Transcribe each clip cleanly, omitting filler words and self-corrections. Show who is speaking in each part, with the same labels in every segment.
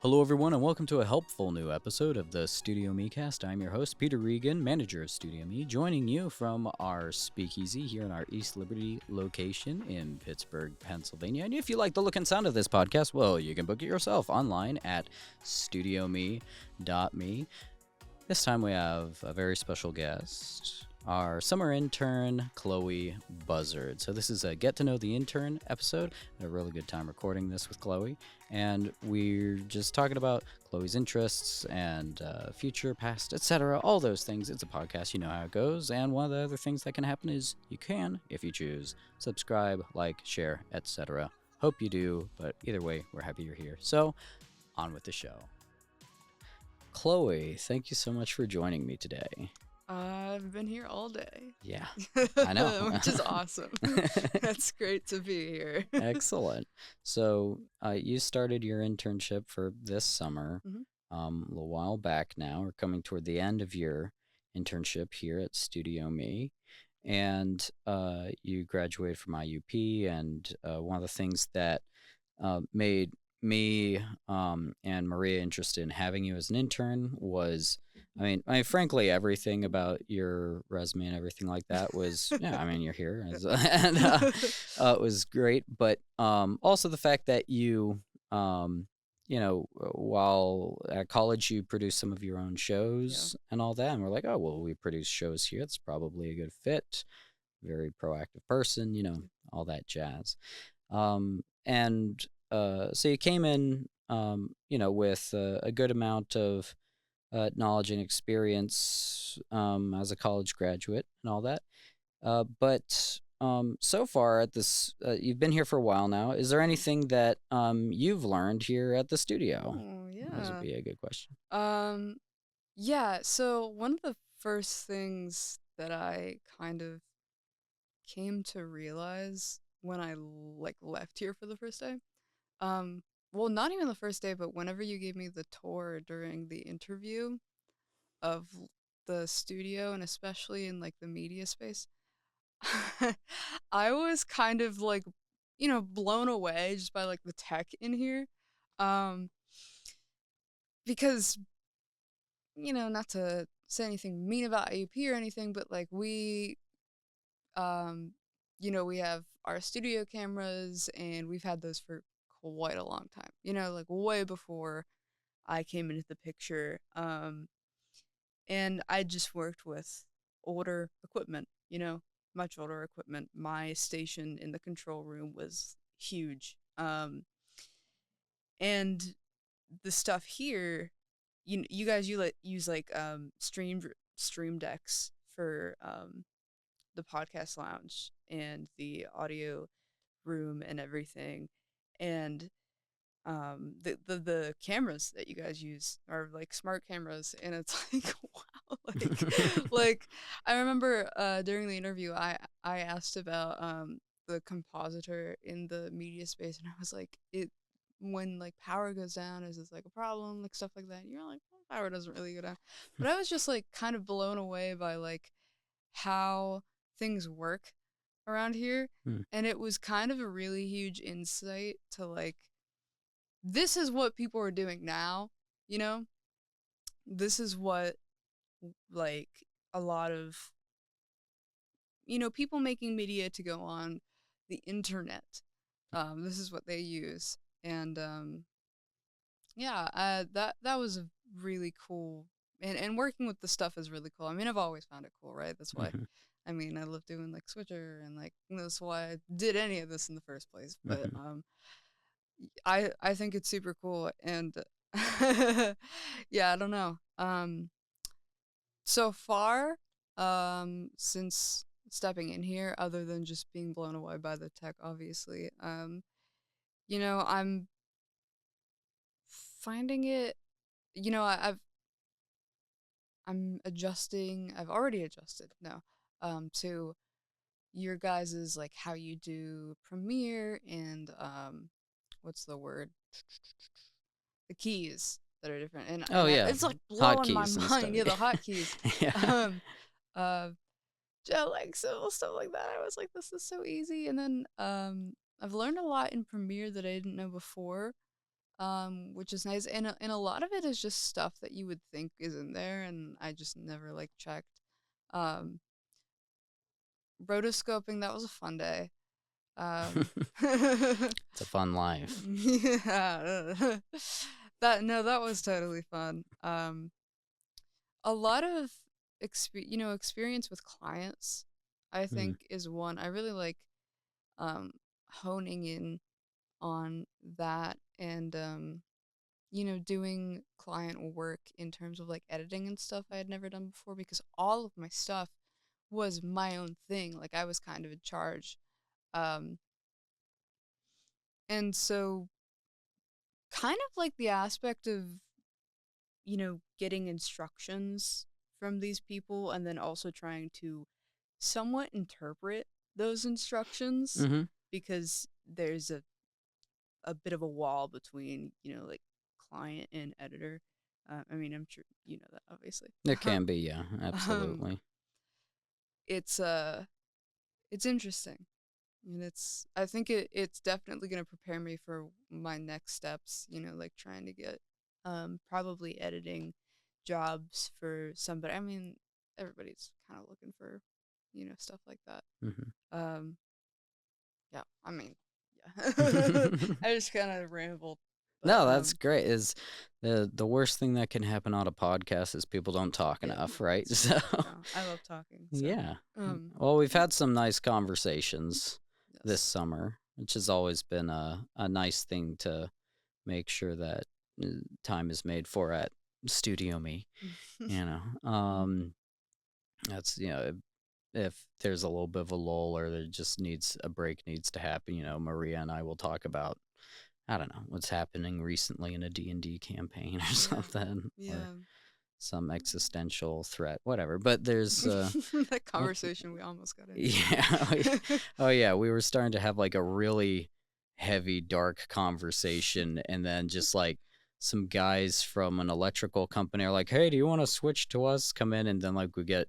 Speaker 1: Hello, everyone, and welcome to a helpful new episode of the StudioMEcast. I'm your host, Peter Regan, manager of StudioMe, joining you from our speakeasy here in our East Liberty location in Pittsburgh, Pennsylvania. And if you like the look and sound of this podcast, well, you can book it yourself online at studiome.me. This time we have a very special guest, our summer intern, Chloe Buzard. So this is a Get to Know the Intern episode. I had a really good time recording this with Chloe. And we're just talking about Chloe's interests and future, past, etc. All those things. It's a podcast. You know how it goes. And one of the other things that can happen is you can, if you choose, subscribe, like, share, etc. Hope you do. But either way, we're happy you're here. So on with the show. Chloe, thank you so much for joining me today.
Speaker 2: I've been here all day.
Speaker 1: Yeah, I know.
Speaker 2: Which is awesome. That's great to be here.
Speaker 1: Excellent. So you started your internship for this summer a little while back now. We're coming toward the end of your internship here at Studio Me. And you graduated from IUP. And one of the things that made me and Maria interested in having you as an intern was, I mean, frankly, everything about your resume and everything like that was, yeah, I mean, you're here, and it was great. But also the fact that you, while at college, you produced some of your own shows and all that, and we're like, oh, well, we produce shows here. It's probably a good fit. Very proactive person, all that jazz. So you came in, with a good amount of knowledge and experience as a college graduate and all that. But so far at this, you've been here for a while now. Is there anything that you've learned here at the studio?
Speaker 2: Oh, yeah.
Speaker 1: This would be a good question.
Speaker 2: Yeah, so one of the first things that I kind of came to realize when I left here for the first day, well, not even the first day, but whenever you gave me the tour during the interview of the studio, and especially in the media space, I was kind of blown away just by the tech in here. Because, not to say anything mean about IUP or anything, but we we have our studio cameras, and we've had those for quite a long time, way before I came into the picture. And I just worked with older equipment, much older equipment. My station in the control room was huge. And the stuff here, you guys, use stream decks for the podcast lounge and the audio room and everything. And the cameras that you guys use are smart cameras, and it's wow, I remember during the interview I asked about the compositor in the media space, and I was like, it when power goes down, is this a problem, stuff like that, and you're like, well, power doesn't really go down. But I was just kind of blown away by how things work around here. And it was kind of a really huge insight to this is what people are doing now, this is what a lot of people making media to go on the internet, this is what they use. And that was really cool. And working with the stuff is really cool. I mean, I've always found it cool, right? That's why I mean, I love doing Switcher, and that's why I did any of this in the first place. But I think it's super cool. And yeah, I don't know. So far, since stepping in here, other than just being blown away by the tech, obviously, I'm finding it, I'm adjusting. I've already adjusted now, to your guys's how you do Premiere, and what's the word? The keys that are different. And
Speaker 1: yeah,
Speaker 2: it's blowing my
Speaker 1: hotkeys and
Speaker 2: mind.
Speaker 1: stuff.
Speaker 2: Yeah, the hotkeys.
Speaker 1: Yeah.
Speaker 2: Simple stuff like that. I was like, this is so easy. And then I've learned a lot in Premiere that I didn't know before. which is nice. And a lot of it is just stuff that you would think is in there, and I just never like checked. Um, Rotoscoping, that was a fun day.
Speaker 1: It's a fun life.
Speaker 2: Yeah, that no, that was totally fun. A lot of experience with clients, I
Speaker 1: Mm-hmm.
Speaker 2: think, is one I really like. Um, Honing in on that, and doing client work in terms of like editing and stuff I had never done before, because all of my stuff was my own thing. Like I was kind of in charge. Um, and so kind of like the aspect of, getting instructions from these people and then also trying to somewhat interpret those instructions,
Speaker 1: Mm-hmm.
Speaker 2: because there's a bit of a wall between, like client and editor. I mean, I'm sure you know that, obviously.
Speaker 1: It can be, yeah,
Speaker 2: um,
Speaker 1: absolutely.
Speaker 2: it's it's interesting, and I think it's definitely going to prepare me for my next steps. Like trying to get probably editing jobs for somebody. I mean, everybody's kind of looking for stuff like that.
Speaker 1: Mm-hmm.
Speaker 2: Um, yeah, I mean, yeah. I just kind of rambled, but
Speaker 1: No, that's great. Is the worst thing that can happen on a podcast is people don't talk
Speaker 2: yeah,
Speaker 1: enough, right?
Speaker 2: it's
Speaker 1: So
Speaker 2: true. No, I love talking, so
Speaker 1: yeah.
Speaker 2: um,
Speaker 1: Well, we've had some nice conversations this
Speaker 2: yes.
Speaker 1: summer, which has always been a nice thing to make sure that time is made for at Studio Me. You know, that's if there's a little bit of a lull or there just needs a break needs to happen, Maria and I will talk about, I don't know, what's happening recently in a D&D campaign or
Speaker 2: Yeah,
Speaker 1: something, or
Speaker 2: yeah.
Speaker 1: some existential threat, whatever. But there's
Speaker 2: That
Speaker 1: what,
Speaker 2: conversation we almost got into.
Speaker 1: yeah, oh yeah, we were starting to have like a really heavy, dark conversation, and then just like some guys from an electrical company are like, "Hey, do you want to switch to us?" Come in, and then like we get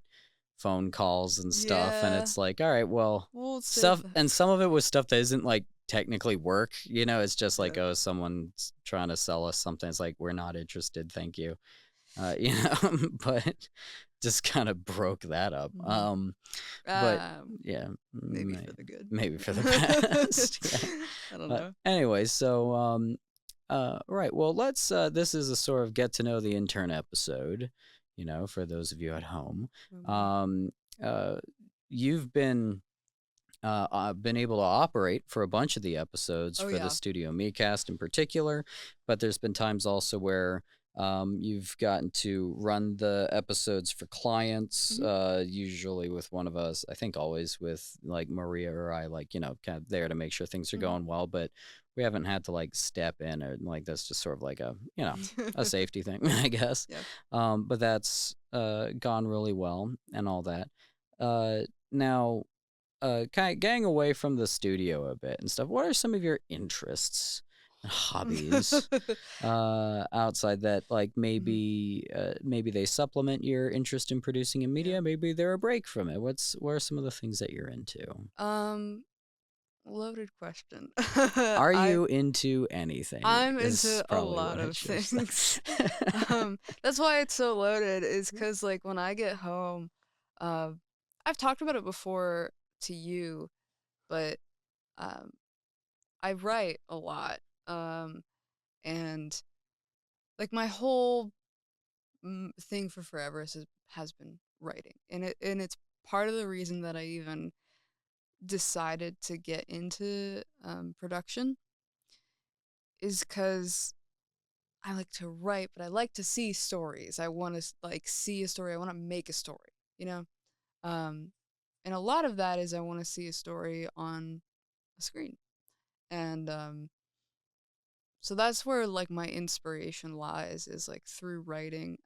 Speaker 1: phone calls and stuff, and
Speaker 2: Yeah,
Speaker 1: it's like, all right, well,
Speaker 2: we'll save
Speaker 1: stuff,
Speaker 2: that.
Speaker 1: and some of it was stuff that isn't like technically work, it's just like,
Speaker 2: Yeah.
Speaker 1: oh, someone's trying to sell us something. It's like, we're not interested, thank you. But just kind of broke that up.
Speaker 2: Mhm.
Speaker 1: But
Speaker 2: Um,
Speaker 1: yeah,
Speaker 2: Maybe for the good.
Speaker 1: maybe for the best. Yeah.
Speaker 2: I don't
Speaker 1: But
Speaker 2: know.
Speaker 1: anyway, so right. Well, let's. This is a sort of get to know the intern episode. For those of you at home,
Speaker 2: Mhm.
Speaker 1: um, uh, you've been able to operate for a bunch of the episodes
Speaker 2: Oh
Speaker 1: for the
Speaker 2: yeah.
Speaker 1: StudioMEcast in particular, but there's been times also where you've gotten to run the episodes for clients,
Speaker 2: Mhm.
Speaker 1: usually with one of us, I think always with like Maria or I, like, kind of there to make sure things are
Speaker 2: Mhm.
Speaker 1: going well, but we haven't had to like step in, or like that's just sort of like a safety thing, I guess.
Speaker 2: Yep.
Speaker 1: But that's gone really well and all that. Now, kind of getting away from the studio a bit and stuff, what are some of your interests and hobbies outside that, like
Speaker 2: Mhm.
Speaker 1: maybe they supplement your interest in producing in
Speaker 2: Yeah.
Speaker 1: media, maybe they're a break from it? What are some of the things that you're into?
Speaker 2: Um, Loaded question.
Speaker 1: Are
Speaker 2: I
Speaker 1: you into anything
Speaker 2: I'm
Speaker 1: is
Speaker 2: into a
Speaker 1: probably
Speaker 2: lot
Speaker 1: what I
Speaker 2: of
Speaker 1: should have said.
Speaker 2: things. That's why it's so loaded, is because like when I get home, uh, I've talked about it before to you, but um, I write a lot. And like my whole thing for forever has been writing, and it's part of the reason that I even decided to get into production, is because I like to write, but I like to see stories. I want to like see a story. I want to make a story, you know? Um, and a lot of that is I want to see a story on a screen. And so that's where like my inspiration lies, is like through writing.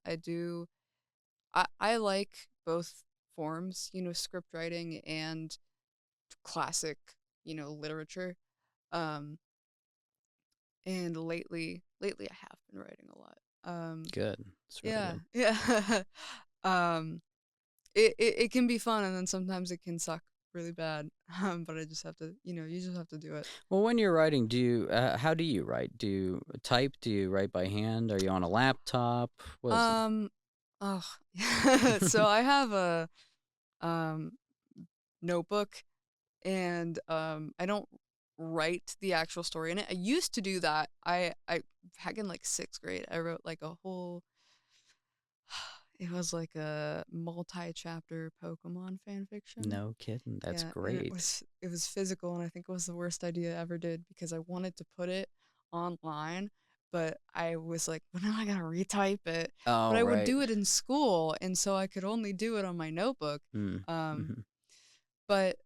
Speaker 2: I like both forms, script writing and classic, literature. Um, and lately I have been writing a lot.
Speaker 1: Good. It's really
Speaker 2: Yeah,
Speaker 1: good.
Speaker 2: yeah. um, it can be fun, and then sometimes it can suck. really bad. But I just have to, you just have to do it.
Speaker 1: Well, when you're writing, how do you write? Do you type? Do you write by hand? Are you on a laptop? What is it?
Speaker 2: Um, oh, so I have a um notebook, and I don't write the actual story in it. I used to do that. I back in like 6th grade, I wrote like a whole. It was like a multi-chapter Pokemon fan fiction.
Speaker 1: No kidding. That's
Speaker 2: Yeah, and it
Speaker 1: great.
Speaker 2: was it was physical, and I think it was the worst idea I ever did because I wanted to put it online, but I was like, when am I gonna retype it? But
Speaker 1: Oh,
Speaker 2: I would
Speaker 1: right.
Speaker 2: do it in school, and so I could only do it on my notebook.
Speaker 1: Mm.
Speaker 2: Um,
Speaker 1: Hmm.
Speaker 2: but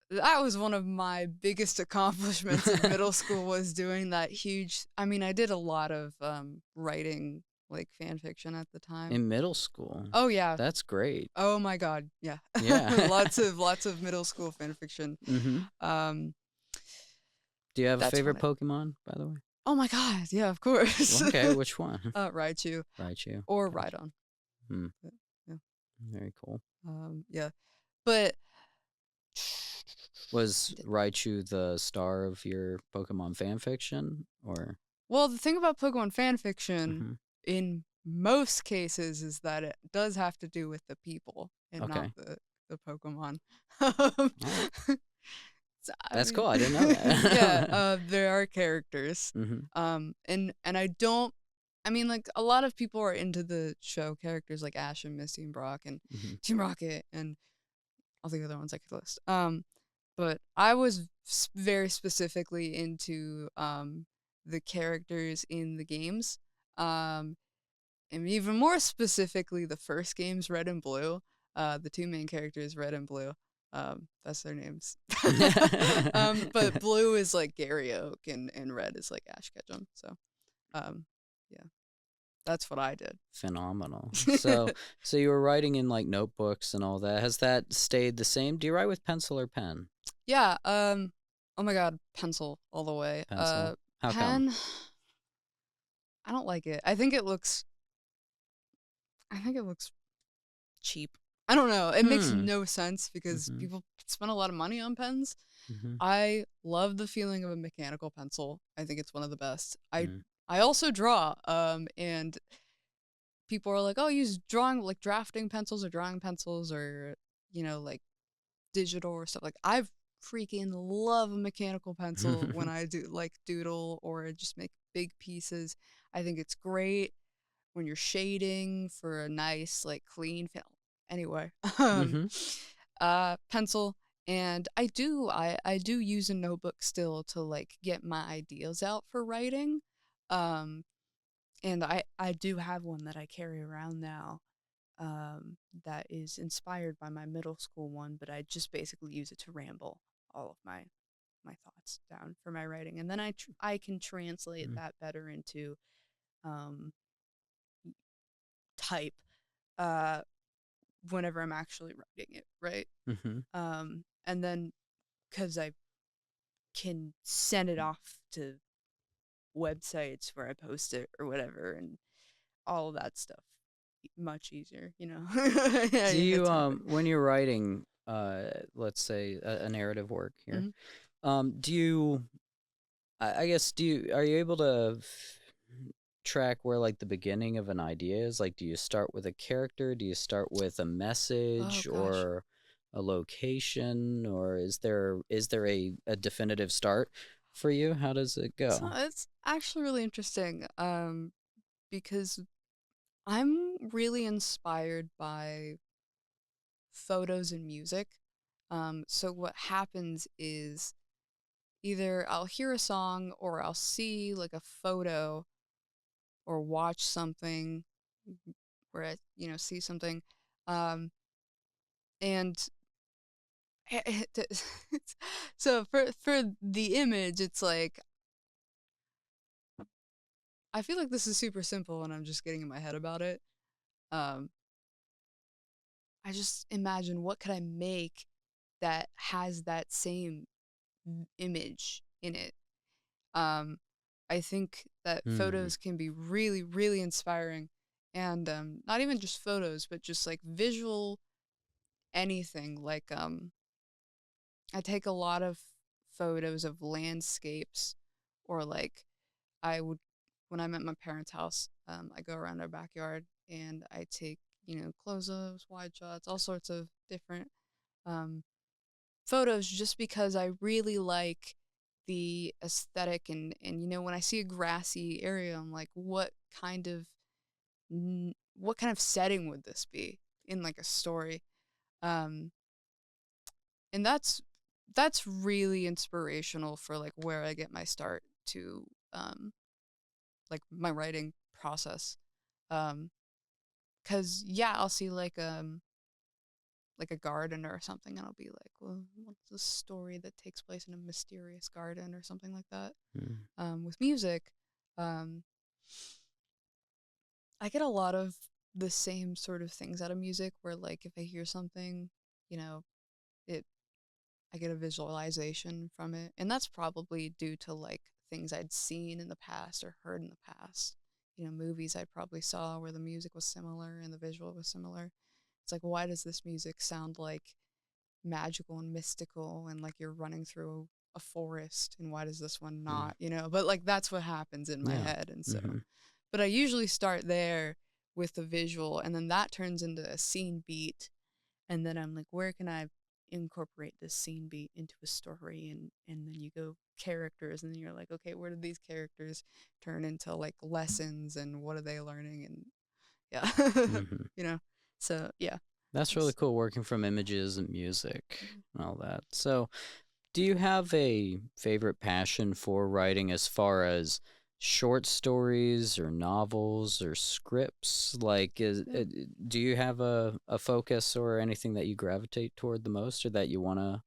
Speaker 2: that was one of my biggest accomplishments in middle school was doing that huge. I mean, I did a lot of writing like fan fiction at the time.
Speaker 1: In middle school.
Speaker 2: Oh yeah.
Speaker 1: That's great.
Speaker 2: Oh my god. Yeah.
Speaker 1: Yeah.
Speaker 2: lots of middle school fan fiction.
Speaker 1: Hmm.
Speaker 2: Um
Speaker 1: Do you have a
Speaker 2: that's
Speaker 1: favorite
Speaker 2: what
Speaker 1: Pokemon, by the way?
Speaker 2: Oh my god. Yeah, of course.
Speaker 1: Okay, which one?
Speaker 2: Raichu
Speaker 1: Raichu.
Speaker 2: or
Speaker 1: Gotcha.
Speaker 2: Rhydon.
Speaker 1: Hmm.
Speaker 2: Yeah.
Speaker 1: Very cool.
Speaker 2: Yeah. But
Speaker 1: Was Raichu the star of your Pokemon fan fiction, or?
Speaker 2: well, the thing about Pokemon fan fiction
Speaker 1: Hmm.
Speaker 2: in most cases is that it does have to do with the people and not
Speaker 1: Okay.
Speaker 2: the Pokemon. Um,
Speaker 1: All right.
Speaker 2: so, I
Speaker 1: That's
Speaker 2: mean,
Speaker 1: cool. I didn't know
Speaker 2: yeah,
Speaker 1: that.
Speaker 2: there are characters.
Speaker 1: Hmm.
Speaker 2: And I don't. I mean, like a lot of people are into the show characters like Ash and Misty and Brock and
Speaker 1: Hmm.
Speaker 2: Team Rocket and all the other ones I could list. But I was very specifically into the characters in the games. Um, and even more specifically, the first games, Red and Blue. The two main characters, Red and Blue. That's their names. But Blue is like Gary Oak, and Red is like Ash Ketchum. So, um, yeah, that's what I did.
Speaker 1: Phenomenal. So you were writing in like notebooks and all that. Has that stayed the same? Do you write with pencil or pen?
Speaker 2: Yeah. Oh my God, pencil all the way.
Speaker 1: Pencil. How come?
Speaker 2: Pen. I don't like it. I think it looks cheap. I don't know. It makes
Speaker 1: Hmm.
Speaker 2: no sense because
Speaker 1: Mhm.
Speaker 2: people spend a lot of money on pens.
Speaker 1: Mhm.
Speaker 2: I love the feeling of a mechanical pencil. I think it's one of the best. I
Speaker 1: Mm.
Speaker 2: I also draw and people are like, "Oh, use drawing like drafting pencils or drawing pencils or like digital or stuff." Like I freaking love a mechanical pencil when I do like doodle or just make big pieces. I think it's great when you're shading for a nice like clean film. Anyway,
Speaker 1: Mhm.
Speaker 2: pencil, and I do use a notebook still to like get my ideas out for writing. Um and I do have one that I carry around now. That is inspired by my middle school one, but I just basically use it to ramble all of my thoughts down for my writing, and then I can translate
Speaker 1: Mm.
Speaker 2: that better into um type uh whenever I'm actually writing it, right?
Speaker 1: Mhm.
Speaker 2: And then because I can send it off to websites where I post it or whatever, and all of that stuff much easier. Yeah,
Speaker 1: Do
Speaker 2: you get
Speaker 1: you
Speaker 2: typing.
Speaker 1: when you're writing let's say a narrative work here,
Speaker 2: Mhm.
Speaker 1: do you I guess are you able to track where like the beginning of an idea is? Like do you start with a character? Do you start with a
Speaker 2: Oh
Speaker 1: message
Speaker 2: gosh.
Speaker 1: or a location, or is there a definitive start for you? How does it
Speaker 2: So
Speaker 1: go?
Speaker 2: it's actually really interesting because I'm really inspired by photos and music. So what happens is either I'll hear a song or I'll see like a photo or watch something where I see something, um, and so for the image, it's like I feel like this is super simple and I'm just getting in my head about it. Um, I just imagine what could I make that has that same image in it. Um, I think that
Speaker 1: Hmm.
Speaker 2: photos can be really, really inspiring, and not even just photos, but just like visual anything. Like I take a lot of photos of landscapes, or like I would when I'm at my parents' house, I go around our backyard and I take, close-ups, wide shots, all sorts of different um, photos, just because I really like the aesthetic. And when I see a grassy area, I'm like, what kind of setting would this be in like a story? Um, and that's really inspirational for like where I get my start to like my writing process. Um, 'Cause yeah, I'll see like a garden or something, and I'll be like, well, what's a story that takes place in a mysterious garden or something like that?
Speaker 1: Mm.
Speaker 2: With music, um, I get a lot of the same sort of things out of music, where like if I hear something, you know, it I get a visualization from it, and that's probably due to like things I'd seen in the past or heard in the past. Movies I probably saw where the music was similar and the visual was similar. It's like, why does this music sound like magical and mystical and like you're running through a forest, and why does this one
Speaker 1: Mm.
Speaker 2: not? But like that's what happens in my
Speaker 1: Yeah.
Speaker 2: head. And so,
Speaker 1: Hmm.
Speaker 2: but I usually start there with the visual, and then that turns into a scene beat, and then I'm like, where can I incorporate this scene beat into a story? And then you go characters, and then you're like, okay, where did these characters turn into like lessons, and what are they learning? And yeah.
Speaker 1: Hmm.
Speaker 2: you know so yeah.
Speaker 1: That's really
Speaker 2: That's,
Speaker 1: cool, working from images and music
Speaker 2: mhm.
Speaker 1: and all that. So, do you have a favorite passion for writing as far as short stories or novels or scripts? Like,
Speaker 2: Yeah.
Speaker 1: do you have a focus or anything that you gravitate toward the most or that you want to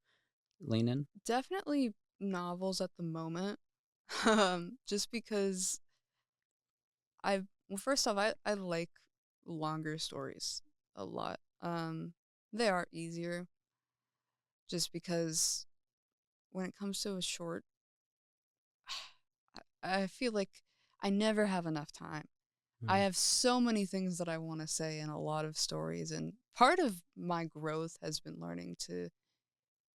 Speaker 1: lean in?
Speaker 2: Definitely novels at the moment. Just because well, first off, I like longer stories a lot. They are easier, just because when it comes to a short, I feel like I never have enough time. I
Speaker 1: Mm.
Speaker 2: have so many things that I want to say in a lot of stories, and part of my growth has been learning to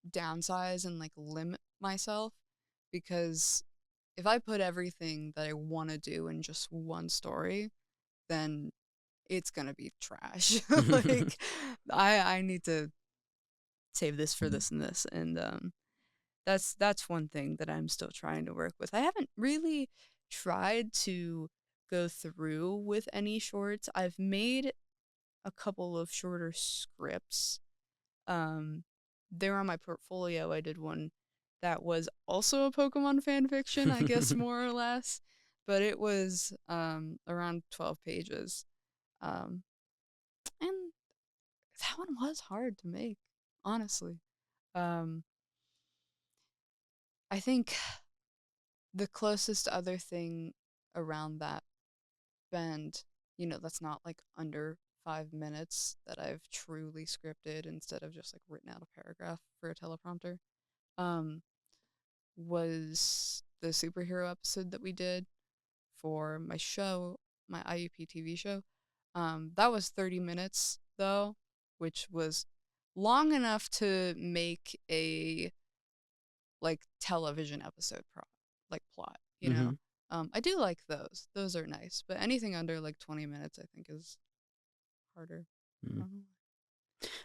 Speaker 2: downsize and like limit myself, because if I put everything that I want to do in just one story, then it's going to be trash. Like I need to save this for this and this. And that's one thing that I'm still trying to work with. I haven't really tried to go through with any shorts. I've made a couple of shorter scripts. Um, they're on my portfolio. I did one that was also a Pokemon fan fiction, I guess, more or less, but it was around 12 pages. Um, and that one was hard to make, honestly. Um, I think the closest other thing around that bend, that's not like under 5 minutes, that I've truly scripted instead of just like written out a paragraph for a teleprompter, um, was the superhero episode that we did for my show, my IUP TV show. That was 30 minutes though, which was long enough to make a like television episode like plot.
Speaker 1: Hmm.
Speaker 2: I do like those. Those are nice, but anything under like 20 minutes I think is harder. I don't know.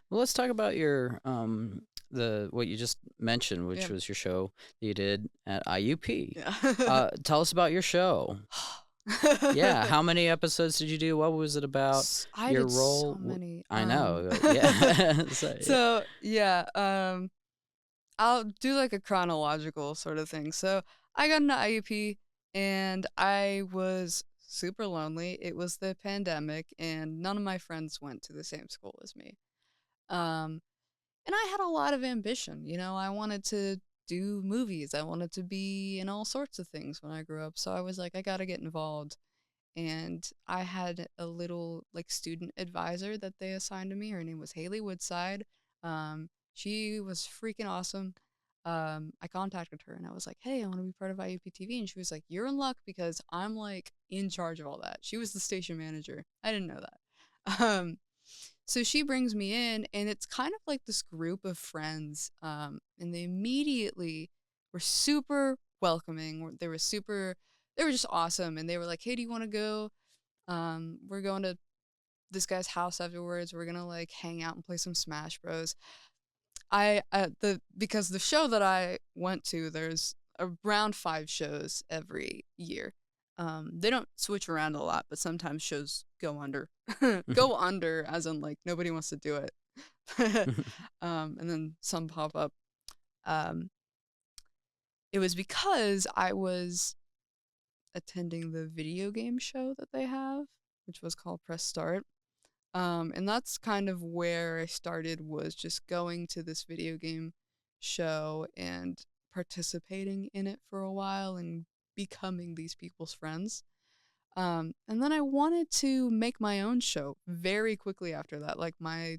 Speaker 1: Well, let's talk about your the what you just mentioned, which
Speaker 2: Yeah.
Speaker 1: was your show that you did at IUP.
Speaker 2: Yeah.
Speaker 1: Tell us about your show. Yeah, how many episodes did you do? What was it about?
Speaker 2: I
Speaker 1: Your
Speaker 2: did so
Speaker 1: role?
Speaker 2: many.
Speaker 1: I know. Yeah. So, yeah.
Speaker 2: So yeah, I'll do like a chronological sort of thing. So I got into IUP, and I was super lonely. It was the pandemic, and none of my friends went to the same school as me. Um, and I had a lot of ambition. I wanted to do movies. I wanted to be in all sorts of things when I grew up. So I was like, I got to get involved. And I had a little like student advisor that they assigned to me. Her name was Haley Woodside. She was freaking awesome. I contacted her and I was like, "Hey, I want to be part of IUP TV," and she was like, "You're in luck because I'm like in charge of all that." She was the station manager. I didn't know that. Um, so she brings me in, and it's kind of like this group of friends, and they immediately were super welcoming. They were just awesome, and they were like, "Hey, do you want to go? We're going to this guy's house afterwards. We're gonna like hang out and play some Smash Bros." Because the show that I went to, there's around 5 shows every year. They don't switch around a lot, but sometimes shows go under. Go under, as in like nobody wants to do it. And then some pop up. Um, it was because I was attending the video game show that they have, which was called Press Start. And that's kind of where I started, was just going to this video game show and participating in it for a while and becoming these people's friends. And then I wanted to make my own show very quickly after that, like my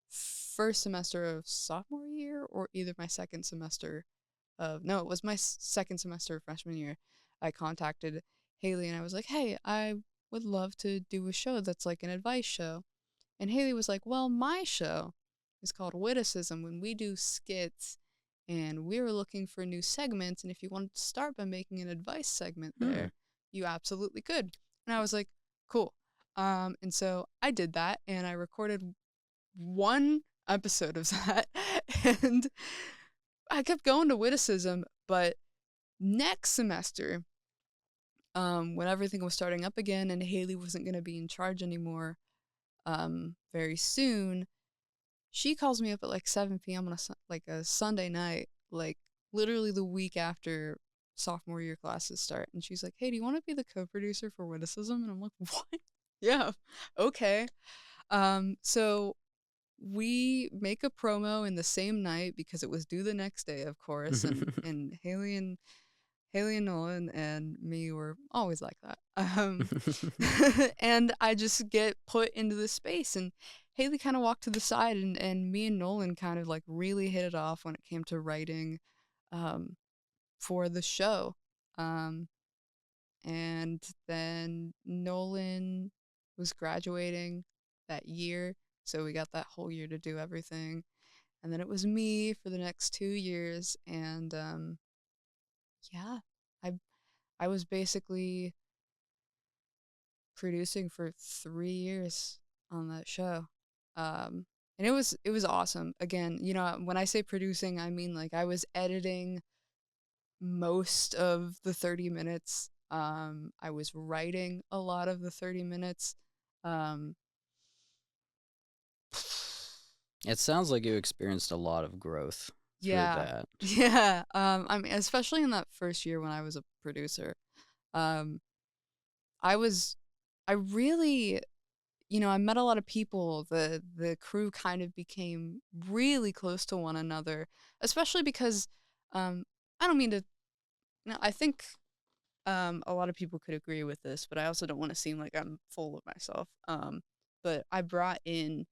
Speaker 2: first semester of sophomore year, or either my second semester of, no, it was my second semester of freshman year. I contacted Haley and I was like, hey, I would love to do a show that's like an advice show. And Haley was like, well, my show is called Witticism, when we do skits, and we were looking for new segments, and if you wanted to start by making an advice segment there, you absolutely could. And I was like, cool. And so I did that, and I recorded one episode of that, and I kept going to Witticism, but next semester, when everything was starting up again and Haley wasn't going to be in charge anymore, very soon, she calls me up at like 7 p.m. on a Sunday night, like literally the week after sophomore year classes start, and she's like, "Hey, do you want to be the co-producer for Witticism?" And I'm like, "What? Yeah, okay." So we make a promo in the same night because it was due the next day, of course, and Haley and Nolan and me were always like that. And I just get put into this space, and Haley kind of walked to the side, and me and Nolan kind of like really hit it off when it came to writing for the show. And then Nolan was graduating that year, so we got that whole year to do everything. And then it was me for the next 2 years, and yeah, I I was basically producing for 3 years on that show. And it was awesome. Again, when I say producing, I mean like I was editing most of the 30 minutes. I was writing a lot of the 30 minutes. Um,
Speaker 1: It sounds like you experienced a lot of growth through
Speaker 2: yeah,
Speaker 1: that.
Speaker 2: yeah. I mean, especially in that first year when I was a producer, um, I was, I really, I met a lot of people. The crew kind of became really close to one another, especially because, um, I don't mean to, I think a lot of people could agree with this, but I also don't want to seem like I'm full of myself. But I brought in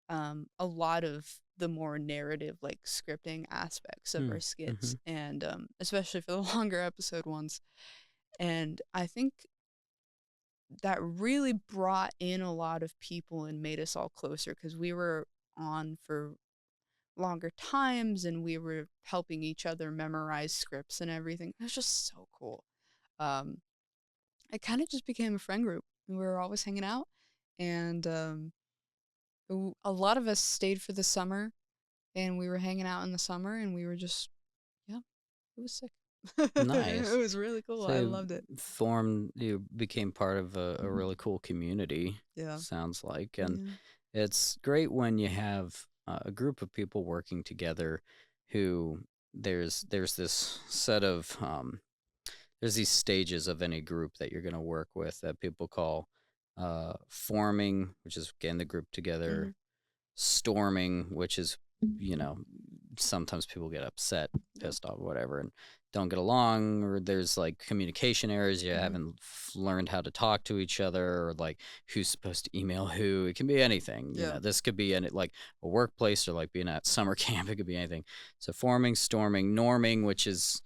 Speaker 2: a lot of the more narrative, like scripting aspects of our skits, and especially for the longer episode ones. And I think that really brought in a lot of people and made us all closer, because we were on for longer times and we were helping each other memorize scripts and everything. It was just so cool. Um, it kind of just became a friend group. We were always hanging out, and a lot of us stayed for the summer, and we were hanging out in the summer, and we were just, yeah, it was sick. It
Speaker 1: Nice.
Speaker 2: was really cool.
Speaker 1: So
Speaker 2: I loved it.
Speaker 1: you became part of a really cool community,
Speaker 2: Yeah.
Speaker 1: sounds like. And
Speaker 2: Yeah.
Speaker 1: it's great when you have a group of people working together who there's this set of there's these stages of any group that you're going to work with that people call forming, which is getting the group together, storming, which is, sometimes people get upset, pissed off, whatever, and don't get along, or there's like communication errors. You haven't learned how to talk to each other, or like who's supposed to email who. It can be anything.
Speaker 2: Yeah.
Speaker 1: This could be like a workplace, or like being at summer camp. It could be anything. So forming, storming, norming, which is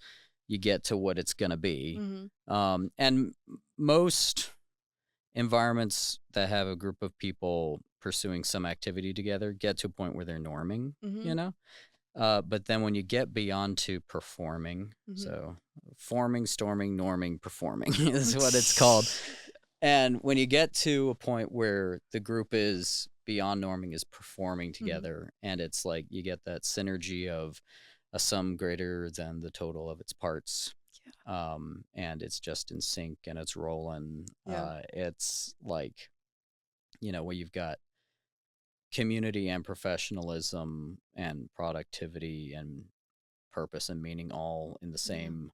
Speaker 1: you get to what it's going to be. And most environments that have a group of people pursuing some activity together get to a point where they're norming,
Speaker 2: Mm-hmm.
Speaker 1: you know? But then when you get beyond to performing,
Speaker 2: Mm-hmm.
Speaker 1: so forming, storming, norming, performing is what it's called. And when you get to a point where the group is beyond norming, is performing
Speaker 2: Mm-hmm.
Speaker 1: together, and it's like you get that synergy of a sum greater than the total of its parts. And it's just in sync and it's rolling.
Speaker 2: Yeah.
Speaker 1: It's like, where you've got community and professionalism and productivity and purpose and meaning all in the
Speaker 2: Yeah.
Speaker 1: same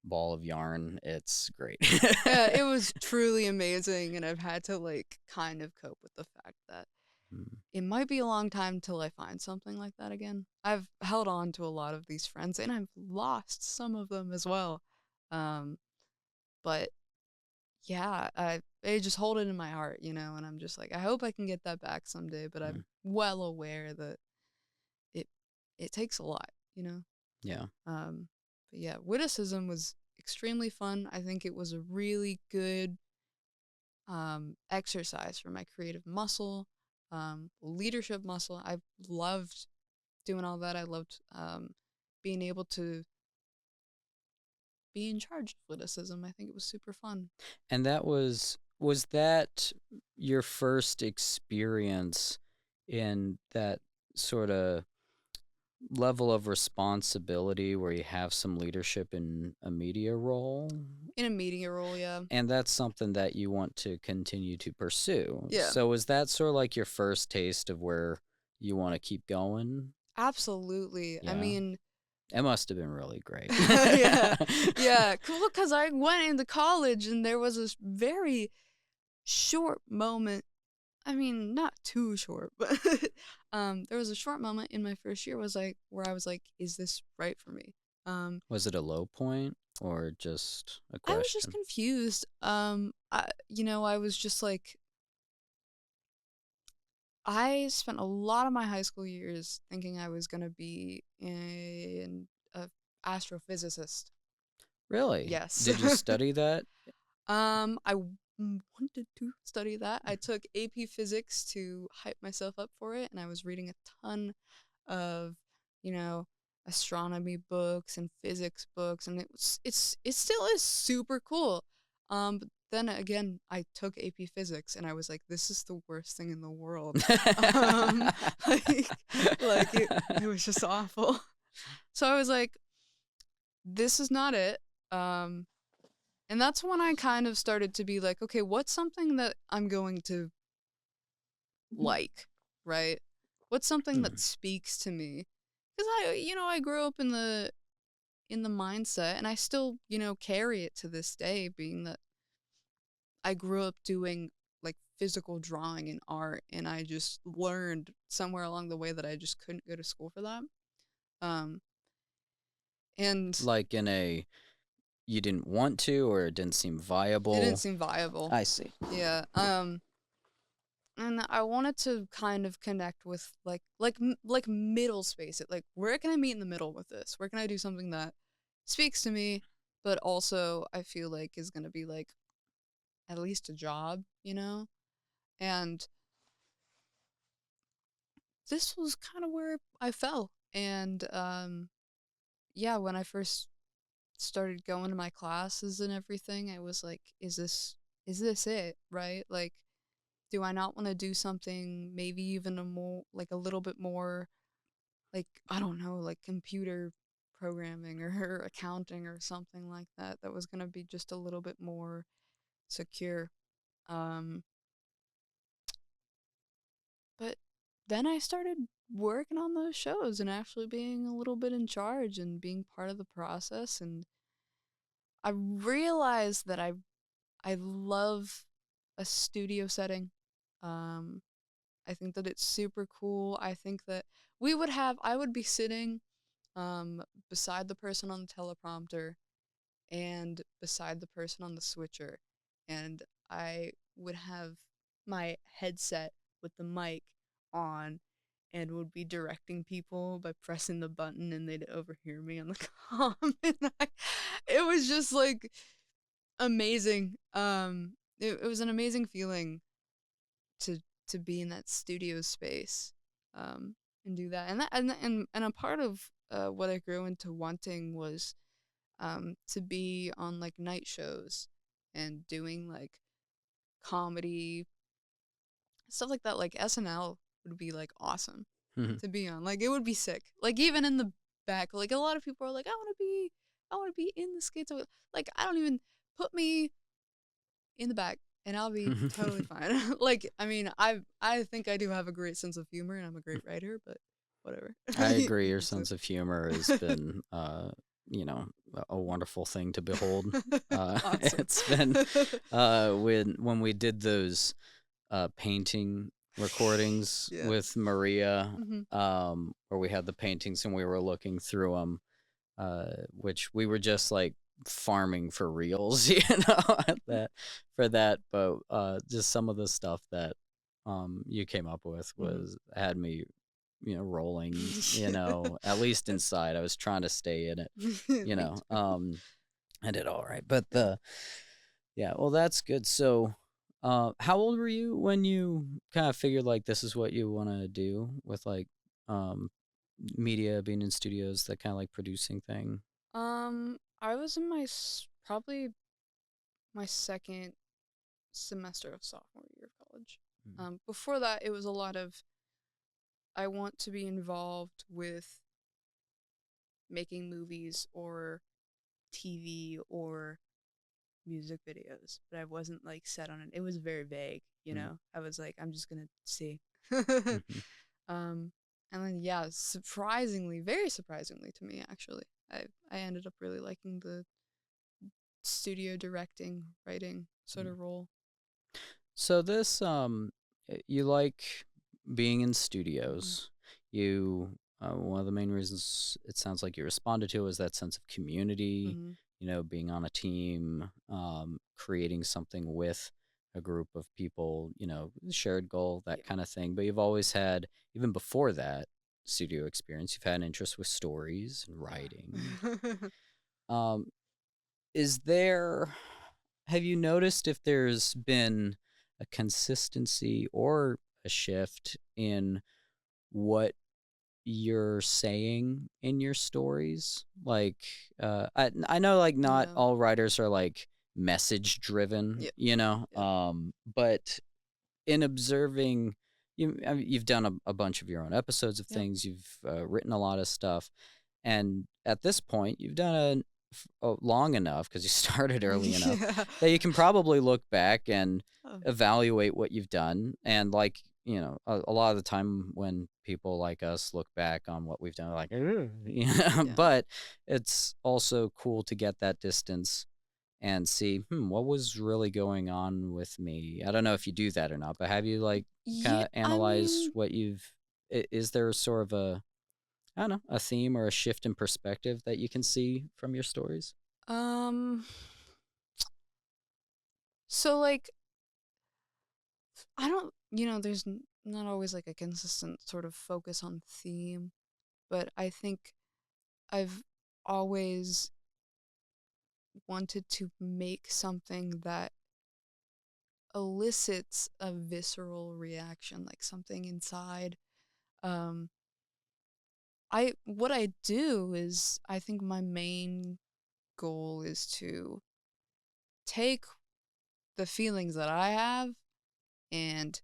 Speaker 1: ball of yarn. It's great.
Speaker 2: Yeah, it was truly amazing, and I've had to like kind of cope with the fact that it might be a long time till I find something like that again. I've held on to a lot of these friends, and I've lost some of them as well. Um, but yeah, I just hold it in my heart, and I'm just like, I hope I can get that back someday. But I'm well aware that it it takes a lot, you know.
Speaker 1: Yeah.
Speaker 2: But yeah, witticism was extremely fun. I think it was a really good exercise for my creative muscle, leadership muscle. I loved doing all that. I loved being able to be in charge of witticism. I think it was super fun.
Speaker 1: And that was that your first experience in that sort of level of responsibility where you have some leadership in a media role?
Speaker 2: In a media role, yeah.
Speaker 1: And that's something that you want to continue to pursue.
Speaker 2: Yeah.
Speaker 1: So is that sort of like your first taste of where you want to keep going?
Speaker 2: Absolutely. I
Speaker 1: Yeah.
Speaker 2: mean,
Speaker 1: it must have been really great.
Speaker 2: yeah, cool. Because I went into college and there was this very short moment. I mean, not too short, but there was a short moment in my first year where I was like, is this right for me?
Speaker 1: Was it a low point or just a
Speaker 2: I was just
Speaker 1: question?
Speaker 2: confused. I was just like, I spent a lot of my high school years thinking I was gonna be an astrophysicist.
Speaker 1: Really?
Speaker 2: Yes.
Speaker 1: Did you study that?
Speaker 2: I wanted to study that. I took AP Physics to hype myself up for it, and I was reading a ton of, you know, astronomy books and physics books, and it still is super cool. But then again, I took AP Physics, and I was like, this is the worst thing in the world. um, it was just awful. So I was like, this is not it. And that's when I kind of started to be like, okay, what's something that I'm going to like, right? What's something that speaks to me? Because I grew up in the mindset, and I still, carry it to this day, being that I grew up doing like physical drawing and art, and I just learned somewhere along the way that I just couldn't go to school for that. Um, and
Speaker 1: Like you didn't want to, or it didn't seem viable?
Speaker 2: it didn't seem viable.
Speaker 1: I see.
Speaker 2: Yeah. And I wanted to kind of connect with like middle space it. Like, where can I meet in the middle with this? Where can I do something that speaks to me, but also I feel like is gonna be like at least a job, And this was kind of where I fell. And yeah, when I first started going to my classes and everything, I was like, is this it, right? Like, do I not want to do something maybe even a little bit more, like, I don't know, like computer programming or accounting or something like that was going to be just a little bit more secure. Um, but then I started working on those shows and actually being a little bit in charge and being part of the process, and I realized that I love a studio setting. Um, I think that it's super cool. I think that I would be sitting beside the person on the teleprompter and beside the person on the switcher, and I would have my headset with the mic on and would be directing people by pressing the button, and they'd overhear me on the comm. It was just like amazing. It was an amazing feeling to to be in that studio space, and do that. And a part of what I grew into wanting was to be on like night shows and doing like comedy stuff like that. Like SNL would be like awesome
Speaker 1: Mhm.
Speaker 2: to be on. Like it would be sick. Like even in the back, like a lot of people are like, I want to be in the skates. Like I don't even put me in the back, and I'll be totally fine. Like I mean, I think I do have a great sense of humor, and I'm a great writer, but whatever.
Speaker 1: I agree. Your
Speaker 2: So.
Speaker 1: sense of humor has been, you know, a wonderful thing to behold.
Speaker 2: Awesome.
Speaker 1: It's been when we did those painting recordings
Speaker 2: Yeah.
Speaker 1: with Maria,
Speaker 2: Hmm.
Speaker 1: where we had the paintings and we were looking through them, which we were just like farming for reels, at that for that. But just some of the stuff that you came up with
Speaker 2: Hmm.
Speaker 1: was had me, rolling, at least inside. I was trying to stay in it,
Speaker 2: Me too.
Speaker 1: I did all right. But yeah, well, that's good. So, how old were you when you kind of figured like this is what you want to do with like um media, being in studios, that kind of like producing thing?
Speaker 2: I was in my probably my second semester of sophomore year of college.
Speaker 1: Mm.
Speaker 2: Before that, it was a lot of I want to be involved with making movies or TV or music videos, but I wasn't like set on it. It was very vague, you
Speaker 1: Mm.
Speaker 2: know. I was like, I'm just gonna see.
Speaker 1: Mhm.
Speaker 2: um, and then yeah, surprisingly, very surprisingly to me, actually, I ended up really liking the studio directing, writing sort
Speaker 1: Mm.
Speaker 2: of role.
Speaker 1: So this you like being in
Speaker 2: Hmm.
Speaker 1: studios. You one of the main reasons it sounds like you responded to is that sense of community,
Speaker 2: Hmm.
Speaker 1: being on a team, creating something with a group of people, shared goal, that
Speaker 2: Yeah.
Speaker 1: kind of thing. But you've always had, even before that studio experience, you've had an interest with stories and writing.
Speaker 2: Yeah.
Speaker 1: Um, is there have you noticed if there's been a consistency or a shift in what you're saying in your stories? Like, I know like not
Speaker 2: Yeah.
Speaker 1: all writers are like message driven,
Speaker 2: Yep. Yep.
Speaker 1: but in observing, you've done a bunch of your own episodes of
Speaker 2: Yep.
Speaker 1: things. You've written a lot of stuff, and at this point, you've done long enough because you started early enough
Speaker 2: Yeah.
Speaker 1: that you can probably look back and
Speaker 2: Oh.
Speaker 1: evaluate what you've done. And like, a lot of the time when people like us look back on what we've done, like, "Ugh,"
Speaker 2: Yeah.
Speaker 1: but it's also cool to get that distance and see, what was really going on with me. I don't know if you do that or not, but have you like kind
Speaker 2: Yeah.
Speaker 1: of
Speaker 2: I
Speaker 1: analyzed
Speaker 2: mean,
Speaker 1: what is there sort of I don't know, a theme or a shift in perspective that you can see from your stories?
Speaker 2: um, so like I don't, there's not always like a consistent sort of focus on theme, but I think I've always wanted to make something that elicits a visceral reaction, like something inside. Um, I what I do is I think my main goal is to take the feelings that I have and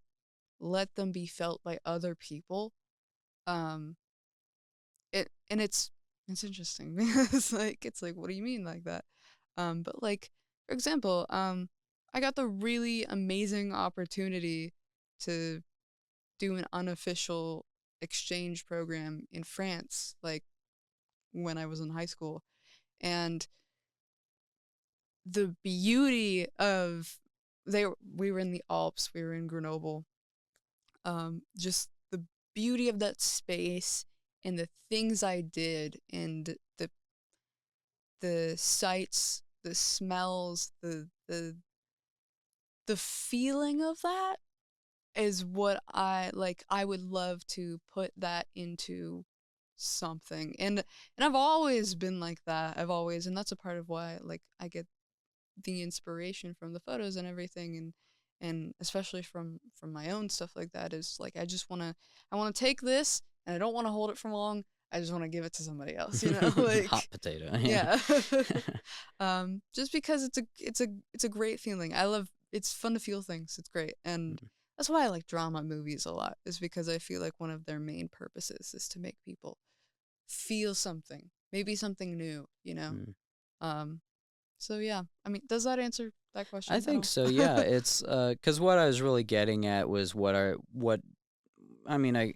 Speaker 2: let them be felt by other people. Um, it's interesting because it's like what do you mean like that? But like for example, I got the really amazing opportunity to do an unofficial exchange program in France, like when I was in high school, and the beauty of we were in the Alps, we were in Grenoble, just the beauty of that space and the things I did and the sights, the smells, the feeling of that is what I like. I would love to put that into something, and I've always been like that. And that's a part of why like I get the inspiration from the photos and everything, and especially from my own stuff like that, is like I want to take this, and I don't want to hold it for long. I just want to give it to somebody else,
Speaker 1: Hot
Speaker 2: like
Speaker 1: potato. Yeah.
Speaker 2: yeah. Just because it's a great feeling. I love it's fun to feel things. It's great. And that's why I like drama movies a lot, is because I feel like one of their main purposes is to make people feel something, maybe something new.
Speaker 1: Mm.
Speaker 2: Um, so yeah, I mean, does that answer that
Speaker 1: I
Speaker 2: question at
Speaker 1: think
Speaker 2: all?
Speaker 1: so. Yeah, it's because what I was really getting at was what I mean.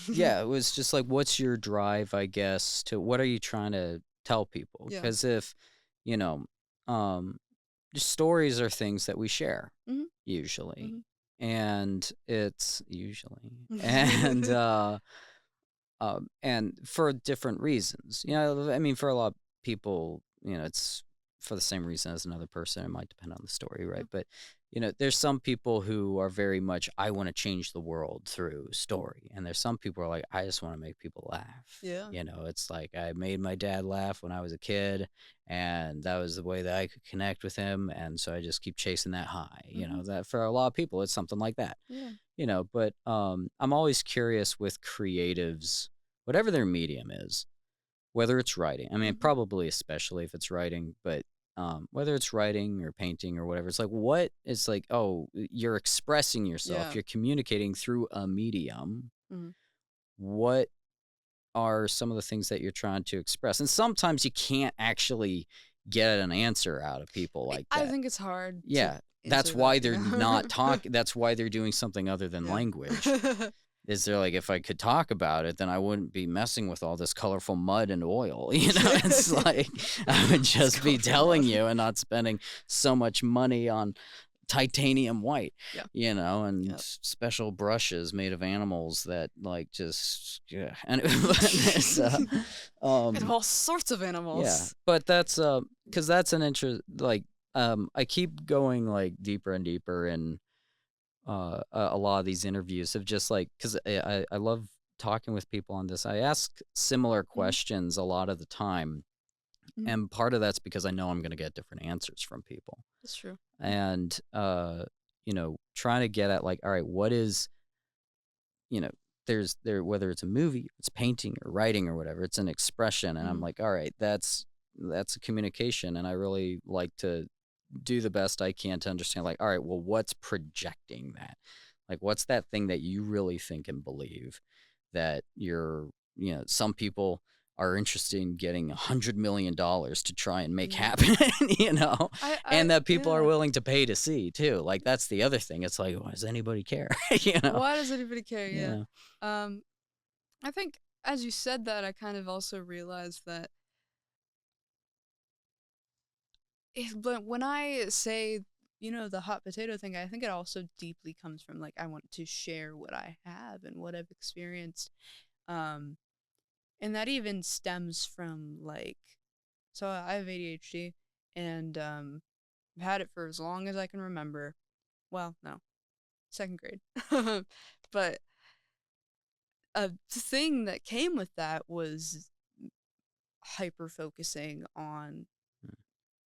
Speaker 1: Yeah, it was just like, what's your drive? I guess to what are you trying to tell people?
Speaker 2: Yeah.
Speaker 1: Because if you know, um, just stories are things that we share
Speaker 2: Mhm.
Speaker 1: usually,
Speaker 2: Mhm.
Speaker 1: and it's usually and for different reasons. I mean, for a lot of people, it's for the same reason as another person. It might depend on the story,
Speaker 2: Yeah.
Speaker 1: right? But there's some people who are very much, I want to change the world through story, and there's some people who are like, I just want to make people laugh.
Speaker 2: Yeah.
Speaker 1: It's like I made my dad laugh when I was a kid, and that was the way that I could connect with him, and so I just keep chasing that high.
Speaker 2: Mhm.
Speaker 1: That for a lot of people, it's something like that.
Speaker 2: Yeah.
Speaker 1: But I'm always curious with creatives, whatever their medium is, whether it's writing. I mean,
Speaker 2: Mhm.
Speaker 1: probably especially if it's writing, but whether it's writing or painting or whatever, it's like, what it's like, oh, you're expressing yourself,
Speaker 2: Yeah.
Speaker 1: you're communicating through a medium.
Speaker 2: Mhm.
Speaker 1: What are some of the things that you're trying to express? And sometimes you can't actually get an answer out of people like
Speaker 2: I
Speaker 1: that.
Speaker 2: think it's hard to
Speaker 1: Yeah, that's
Speaker 2: answer that,
Speaker 1: why
Speaker 2: you
Speaker 1: they're not
Speaker 2: know.
Speaker 1: talking. That's why they're doing something other than
Speaker 2: Yeah.
Speaker 1: language. Is there like, if I could talk about it, then I wouldn't be messing with all this colorful mud and oil. It's like I would
Speaker 2: It's
Speaker 1: just be
Speaker 2: colorful
Speaker 1: telling
Speaker 2: mud.
Speaker 1: you and not spending so much money on titanium white,
Speaker 2: Yeah.
Speaker 1: and
Speaker 2: Yep.
Speaker 1: special brushes made of animals that like just yeah. And it's,
Speaker 2: Made of
Speaker 1: um
Speaker 2: all sorts of
Speaker 1: yeah,
Speaker 2: animals.
Speaker 1: but that's because that's an interest. Like I keep going like deeper and deeper in a lot of these interviews of just like, because I love talking with people on this. I ask similar
Speaker 2: Mhm.
Speaker 1: questions a lot of the time,
Speaker 2: Mhm.
Speaker 1: and part of that's because I know I'm going to get different answers from people,
Speaker 2: That's true.
Speaker 1: and trying to get at like, all right, what is you know there's there whether it's a movie, it's painting or writing or whatever, it's an expression, and I'm
Speaker 2: Mhm.
Speaker 1: like, all right, that's a communication, and I really like to do the best I can to understand, like, all right, well, what's projecting that? Like, what's that thing that you really think and believe that some people are interested in getting $100 million to try and make
Speaker 2: Mhm.
Speaker 1: happen,
Speaker 2: I
Speaker 1: and that people are
Speaker 2: yeah.
Speaker 1: willing to pay to see too. Like, that's the other thing. It's like, why does anybody care? you know?
Speaker 2: Why does anybody care? Yeah.
Speaker 1: Yeah.
Speaker 2: Um, I think as you said that, I kind of also realized that but when I say, the hot potato thing, I think it also deeply comes from like I want to share what I have and what I've experienced. Um, and that even stems from like, so I have ADHD, and I've had it for as long as I can remember. Well, no, second grade. But a thing that came with that was hyper focusing on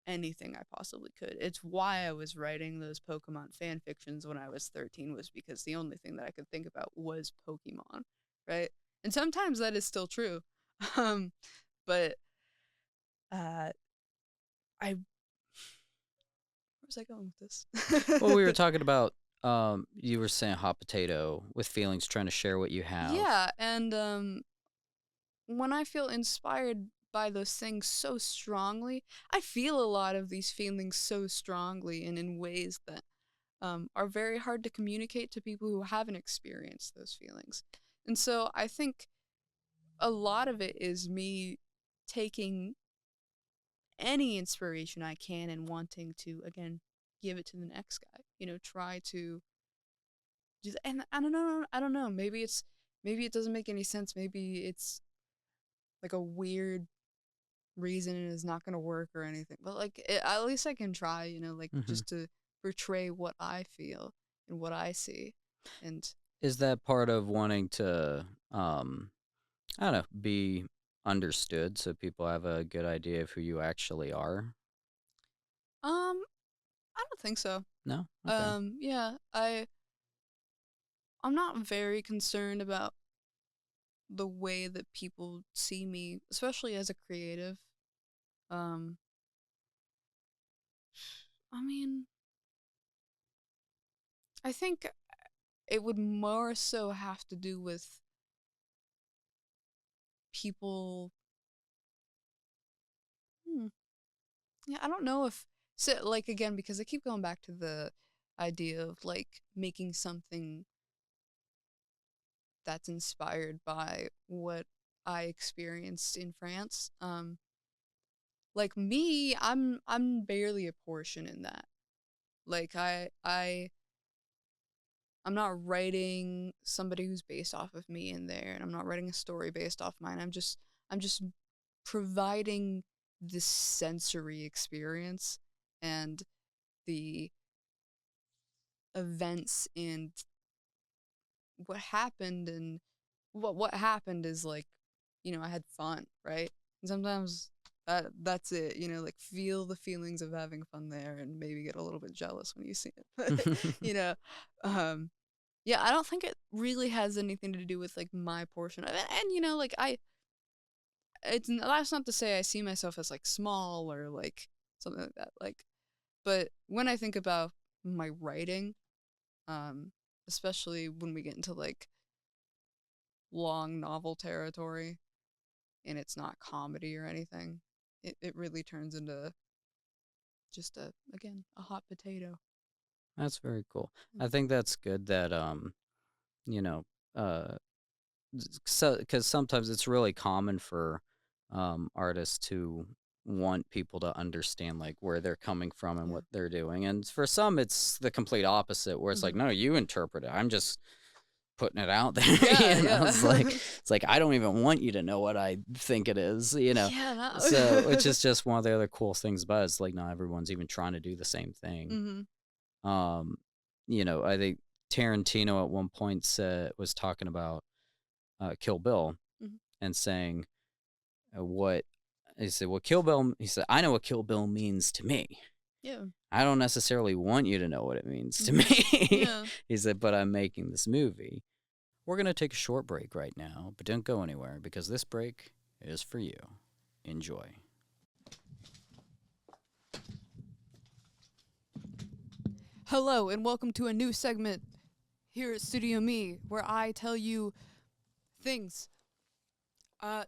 Speaker 2: anything I possibly could. It's why I was writing those Pokemon fan fictions when I was 13, was because the only thing that I could think about was Pokemon, right? And sometimes that is still true. Um, but uh I where was I going with
Speaker 1: Well, we were
Speaker 2: this?
Speaker 1: talking about you were saying hot potato with feelings, trying to share what you have.
Speaker 2: Yeah, and when I feel inspired by those things so strongly, I feel a lot of these feelings so strongly and in ways that are very hard to communicate to people who haven't experienced those feelings. And so I think a lot of it is me taking any inspiration I can and wanting to, again, give it to the next guy. Try to just, and I don't know, maybe it doesn't make any sense. Maybe it's like a weird reason and is not going to work or anything. But like, at least I can try, like
Speaker 1: Hmm.
Speaker 2: just to portray what I feel and what I see. And
Speaker 1: Is that part of wanting to, I don't know, be understood so people have a good idea of who you actually are?
Speaker 2: Um, I don't think so.
Speaker 1: No? Okay.
Speaker 2: Yeah, I'm not very concerned about the way that people see me, especially as a creative. Um, I mean, I think it would more so have to do with people. Hmm, yeah, I don't know if so. Like again, because I keep going back to the idea of like making something that's inspired by what I experienced in France. Like me, I'm barely a portion in that. Like I'm not writing somebody who's based off of me in there, and I'm not writing a story based off mine. I'm just providing this sensory experience and the events and what happened. And what happened is like, I had fun, right? And sometimes that's it, like feel the feelings of having fun there and maybe get a little bit jealous when you see it. you know um yeah, I don't think it really has anything to do with like my portion of it. And like that's not to say I see myself as like small or like something like that, like, but when I think about my writing, um especially when we get into like long novel territory and it's not comedy or anything, it really turns into just a hot potato.
Speaker 1: That's very cool. I think that's good that you know, uh so because sometimes it's really common for artists to want people to understand like where they're coming from and
Speaker 2: Yeah.
Speaker 1: what they're doing, and for some it's the complete opposite where it's like,
Speaker 2: Mhm.
Speaker 1: no, you interpret it, I'm just putting it out there.
Speaker 2: Yeah,
Speaker 1: It's like
Speaker 2: yeah.
Speaker 1: I don't even want you to know what I think it is.
Speaker 2: Yeah,
Speaker 1: So which
Speaker 2: no.
Speaker 1: is just one of the other cool things about it. It's like not everyone's even trying to do the same thing.
Speaker 2: Mhm.
Speaker 1: um I think Tarantino at one point said was talking about Kill Bill
Speaker 2: Mhm.
Speaker 1: and saying what he said, well, Kill Bill, he said, I know what Kill Bill means to me.
Speaker 2: Yeah.
Speaker 1: I don't necessarily want you to know what it means to
Speaker 2: Mhm.
Speaker 1: me.
Speaker 2: Yeah.
Speaker 1: He said, but I'm making this movie. We're going to take a short break right now, but don't go anywhere because this break is for you. Enjoy.
Speaker 2: Hello and welcome to a new segment here at Studio Me, where I tell you things.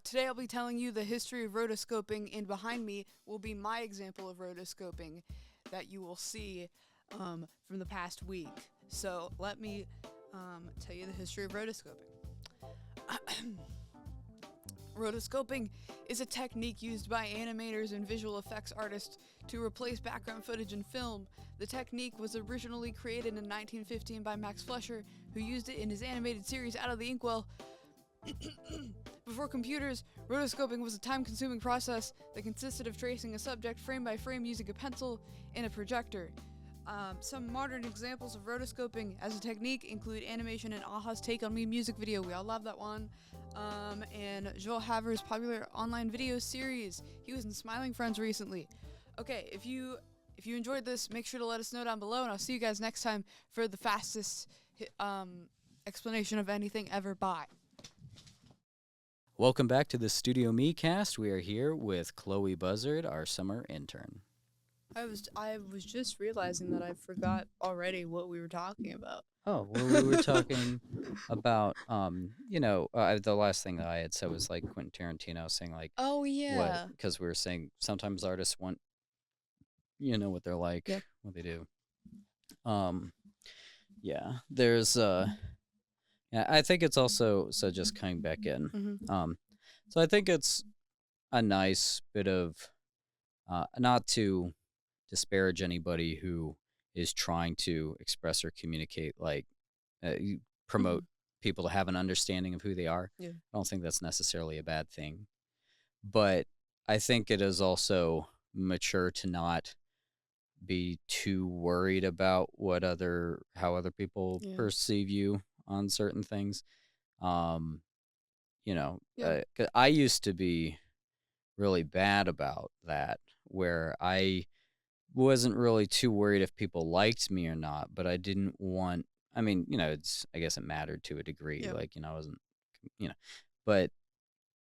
Speaker 2: Today I'll be telling you the history of rotoscoping, and behind me will be my example of rotoscoping that you will see from the past week. So let me tell you the history of rotoscoping. Rotoscoping is a technique used by animators and visual effects artists to replace background footage in film. The technique was originally created in 1915 by Max Fleischer, who used it in his animated series Out of the Inkwell. Before computers, rotoscoping was a time-consuming process that consisted of tracing a subject frame by frame using a pencil and a projector. Some modern examples of rotoscoping as a technique include animation and Aha's Take on Me music video. We all love that one. And Joel Haver's popular online video series. He was in Smiling Friends recently. Okay, if you enjoyed this, make sure to let us know down below, and I'll see you guys next time for the fastest explanation of anything ever. Bye.
Speaker 1: Welcome back to the StudioMEcast. We are here with Chloe Buzard, our summer intern.
Speaker 2: I was just realizing that I forgot already what we were talking about.
Speaker 1: Oh, well, we were talking about, the last thing that I had said was like Quentin Tarantino saying like,
Speaker 2: Oh yeah.
Speaker 1: because we were saying sometimes artists want, what they're like,
Speaker 2: Yep.
Speaker 1: what they do. Yeah, there's, yeah, I think it's also, so just coming back in.
Speaker 2: Mm-hmm.
Speaker 1: So I think it's a nice bit of, not to disparage anybody who is trying to express or communicate, like, promote people to have an understanding of who they are.
Speaker 2: Yeah.
Speaker 1: I don't think that's necessarily a bad thing. But I think it is also mature to not be too worried about how other people
Speaker 2: Yeah.
Speaker 1: perceive you on certain things. Um,
Speaker 2: Yeah.
Speaker 1: 'Cause I used to be really bad about that, where I wasn't really too worried if people liked me or not, but I didn't want. I mean, I guess it mattered to a degree.
Speaker 2: Yeah.
Speaker 1: Like, I wasn't, you know, but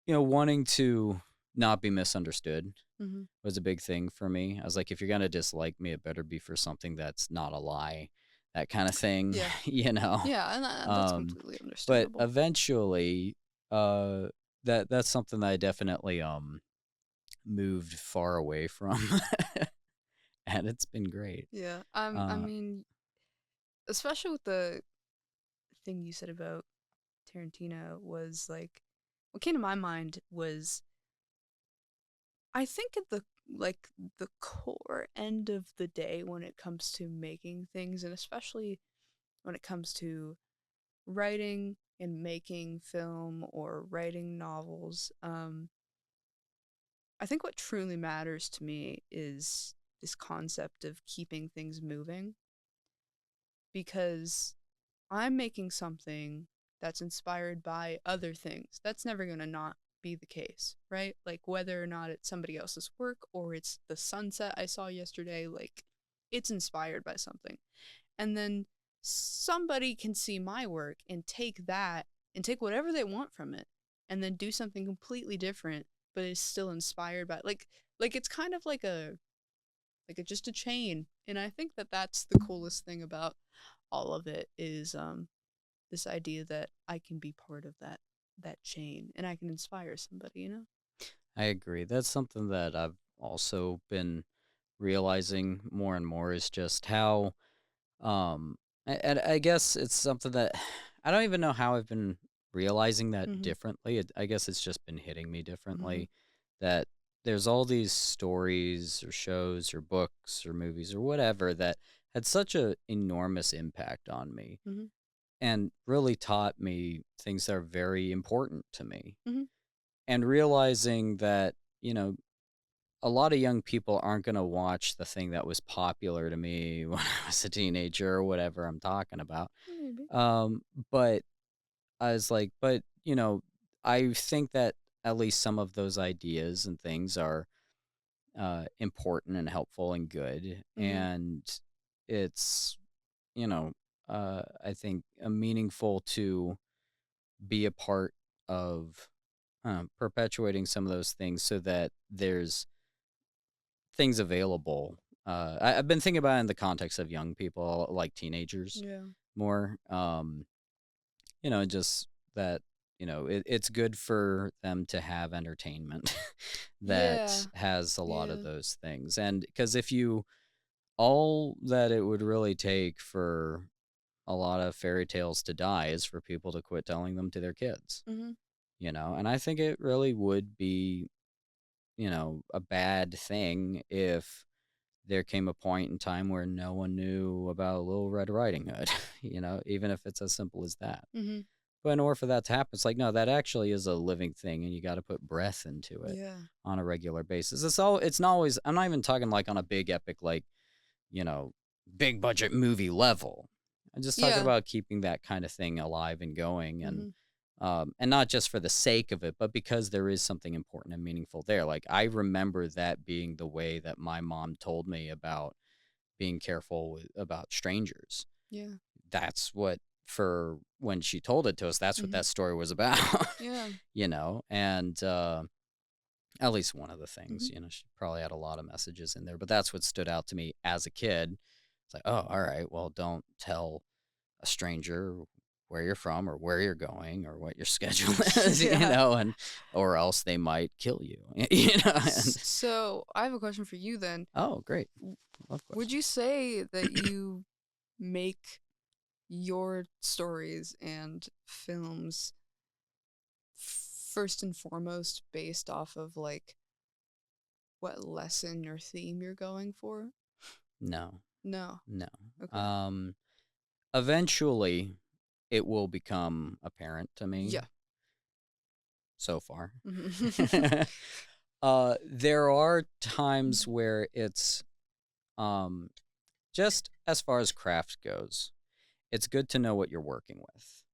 Speaker 1: wanting to not be misunderstood
Speaker 2: Mm-hmm.
Speaker 1: was a big thing for me. I was like, if you're gonna dislike me, it better be for something that's not a lie, that kind of thing,
Speaker 2: Yeah.
Speaker 1: you know.
Speaker 2: Yeah, and that's completely
Speaker 1: But
Speaker 2: understandable.
Speaker 1: eventually, that's something that I definitely moved far away from, and it's been great.
Speaker 2: Yeah. I
Speaker 1: Uh,
Speaker 2: mean, especially with the thing you said about Tarantino was like what came to my mind was I think at the core end of the day when it comes to making things and especially when it comes to writing and making film or writing novels, I think what truly matters to me is this concept of keeping things moving because I'm making something that's inspired by other things. That's never going to not be the case, right? Like whether or not it's somebody else's work or it's the sunset I saw yesterday, like it's inspired by something. And then somebody can see my work and take that and take whatever they want from it and then do something completely different but is still inspired by like it's kind of just a chain. And I think that that's the coolest thing about all of it is this idea that I can be part of that chain and I can inspire somebody, you know?
Speaker 1: I agree. That's something that I've also been realizing more and more is just how and I guess it's something that I don't even know how I've been realizing that
Speaker 2: Mhm.
Speaker 1: differently. I guess it's just been hitting me
Speaker 2: Mhm.
Speaker 1: differently that there's all these stories or shows or books or movies or whatever that had such a enormous impact on me
Speaker 2: Mhm.
Speaker 1: and really taught me things that are very important to me.
Speaker 2: Mhm.
Speaker 1: And realizing that, a lot of young people aren't going to watch the thing that was popular to me when I was a teenager or whatever I'm talking about.
Speaker 2: Maybe.
Speaker 1: Um, but I was like, I think that at least some of those ideas and things are important and helpful and good.
Speaker 2: Mhm.
Speaker 1: And it's, you know, I think meaningful to be a part of perpetuating some of those things so that there's things available. I've been thinking about it in the context of young people, like teenagers,
Speaker 2: Yeah.
Speaker 1: more. Just that it's good for them to have entertainment that
Speaker 2: Yeah.
Speaker 1: has a lot of
Speaker 2: Yeah.
Speaker 1: those things, and because if you all that it would really take for a lot of fairy tales to die is for people to quit telling them to their kids,
Speaker 2: Mhm.
Speaker 1: and I think it really would be a bad thing if there came a point in time where no one knew about Little Red Riding Hood, even if it's as simple as that.
Speaker 2: Mhm.
Speaker 1: But in order for that to happen, it's like, no, that actually is a living thing and you got to put breath into it
Speaker 2: Yeah.
Speaker 1: on a regular basis. It's not always, I'm not even talking like on a big epic, like, you know, big budget movie level. I'm just talking
Speaker 2: Yeah.
Speaker 1: about keeping that kind of thing alive and going
Speaker 2: Mhm.
Speaker 1: and not just for the sake of it, but because there is something important and meaningful there. Like I remember that being the way that my mom told me about being careful about strangers.
Speaker 2: Yeah.
Speaker 1: That's what for when she told it to us, that's what
Speaker 2: Mhm.
Speaker 1: that story was about,
Speaker 2: Yeah.
Speaker 1: and at least one of the things,
Speaker 2: Mhm.
Speaker 1: she probably had a lot of messages in there, but that's what stood out to me as a kid. It's like, oh, all right, well, don't tell a stranger where you're from or where you're going or what your schedule is,
Speaker 2: Yeah.
Speaker 1: and or else they might kill you, and
Speaker 2: So, I have a question for you then.
Speaker 1: oh, great.
Speaker 2: W-
Speaker 1: Love
Speaker 2: Would
Speaker 1: questions.
Speaker 2: you say that you make your stories and films first and foremost based off of like what lesson or theme you're going for?
Speaker 1: No,
Speaker 2: No.
Speaker 1: no.
Speaker 2: Okay.
Speaker 1: Um, Eventually, it will become apparent to me
Speaker 2: Yeah.
Speaker 1: so far.
Speaker 2: Mhm.
Speaker 1: There are times where it's um, just as far as craft goes, it's good to know what you're working with.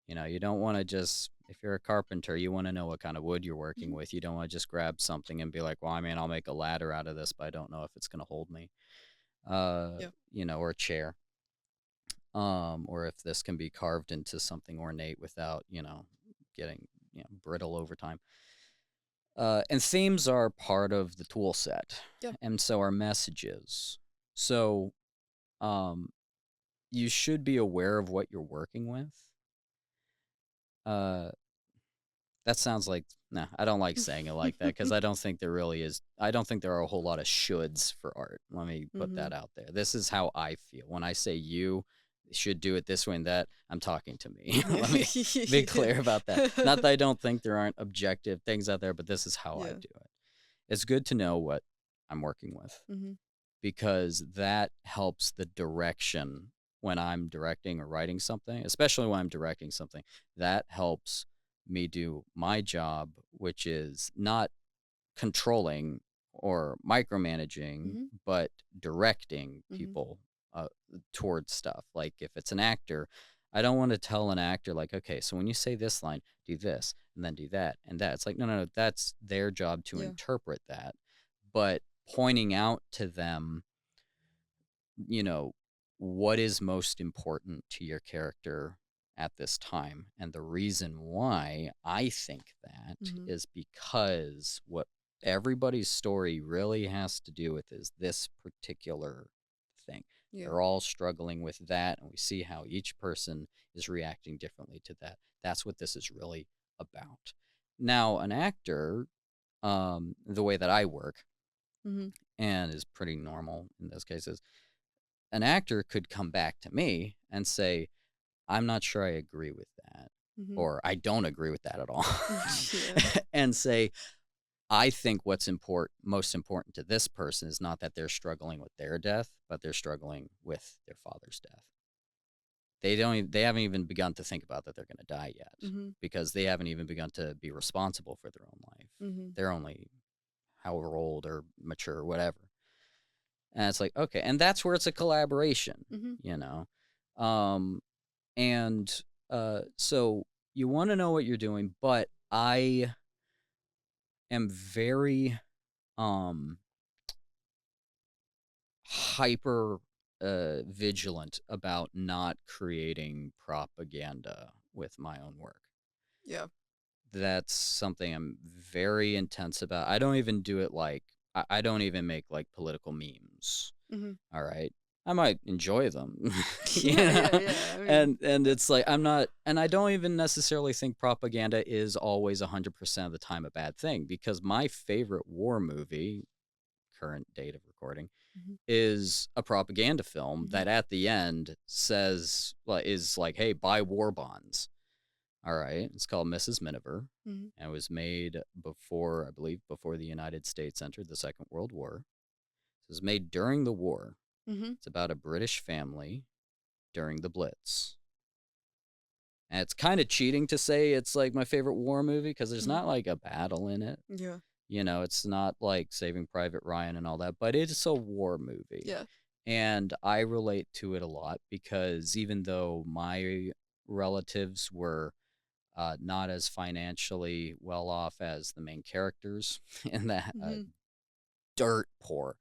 Speaker 1: You don't want to just, if you're a carpenter, you want to know what kind of wood you're working
Speaker 2: Mhm.
Speaker 1: with. You don't want to just grab something and be like, well, I mean, I'll make a ladder out of this, but I don't know if it's going to hold me.
Speaker 2: Yeah.
Speaker 1: Or a chair. Or if this can be carved into something ornate without, getting, brittle over time. And themes are part of the tool set,
Speaker 2: Yeah.
Speaker 1: and so are messages. So, um, you should be aware of what you're working with. Uh, that sounds like, nah, I don't like saying it like that because I don't think there really is. I don't think there are a whole lot of shoulds for art. Let me put that
Speaker 2: Mhm.
Speaker 1: out there. This is how I feel. When I say you should do it this way and that, I'm talking to me.
Speaker 2: Yeah.
Speaker 1: Let me be clear about that. Not that I don't think there aren't objective things out there, but this is how I
Speaker 2: Yeah.
Speaker 1: do it. It's good to know what I'm working with
Speaker 2: Mhm.
Speaker 1: because that helps the direction when I'm directing or writing something, especially when I'm directing something. That helps me do my job, which is not controlling or micromanaging,
Speaker 2: Mhm.
Speaker 1: but directing
Speaker 2: Mhm.
Speaker 1: people uh, towards stuff. Like if it's an actor, I don't want to tell an actor, like, okay, so when you say this line, do this and then do that and that. It's like, no, no, no, that's their job to
Speaker 2: Yeah.
Speaker 1: interpret that. But pointing out to them, you know, what is most important to your character at this time. And the reason why I think that
Speaker 2: Mhm.
Speaker 1: is because what everybody's story really has to do with is this particular thing.
Speaker 2: Yeah.
Speaker 1: They're all struggling with that, and we see how each person is reacting differently to that. That's what this is really about. Now, an actor, the way that I work,
Speaker 2: Mhm.
Speaker 1: and is pretty normal in those cases, an actor could come back to me and say, I'm not sure I agree with that,
Speaker 2: Mhm.
Speaker 1: or I don't agree with that at all.
Speaker 2: Yeah.
Speaker 1: And say, I think what's most important to this person is not that they're struggling with their death, but they're struggling with their father's death. They haven't even begun to think about that they're going to die yet
Speaker 2: Mhm.
Speaker 1: because they haven't even begun to be responsible for their own life.
Speaker 2: Mhm.
Speaker 1: They're only however old or mature or whatever. And it's like, okay, and that's where it's a collaboration,
Speaker 2: Mhm.
Speaker 1: you know. Um and so you want to know what you're doing, but I am very um hyper vigilant about not creating propaganda with my own work.
Speaker 2: Yeah.
Speaker 1: That's something I'm very intense about. I don't even do it like I don't even make like political memes.
Speaker 2: Mhm.
Speaker 1: All right. I might enjoy them. you
Speaker 2: Yeah.
Speaker 1: know?
Speaker 2: Yeah. Yeah. I mean.
Speaker 1: And it's like I'm not, and I don't even necessarily think propaganda is always 100% of the time a bad thing, because my favorite war movie, current date of recording,
Speaker 2: Mhm.
Speaker 1: is a propaganda film
Speaker 2: Mhm.
Speaker 1: that at the end says, like, is like, hey, buy war bonds. All right. It's called Mrs. Miniver.
Speaker 2: Mhm.
Speaker 1: And it was made before, I believe, before the United States entered the Second World War. It was made during the war.
Speaker 2: Mhm.
Speaker 1: It's about a British family during the Blitz. And it's kind of cheating to say it's like my favorite war movie because there's
Speaker 2: Mhm.
Speaker 1: not like a battle in it.
Speaker 2: Yeah.
Speaker 1: It's not like Saving Private Ryan and all that, but it's a war movie.
Speaker 2: Yeah.
Speaker 1: And I relate to it a lot because even though my relatives were not as financially well off as the main characters in that,
Speaker 2: Mhm.
Speaker 1: dirt poor,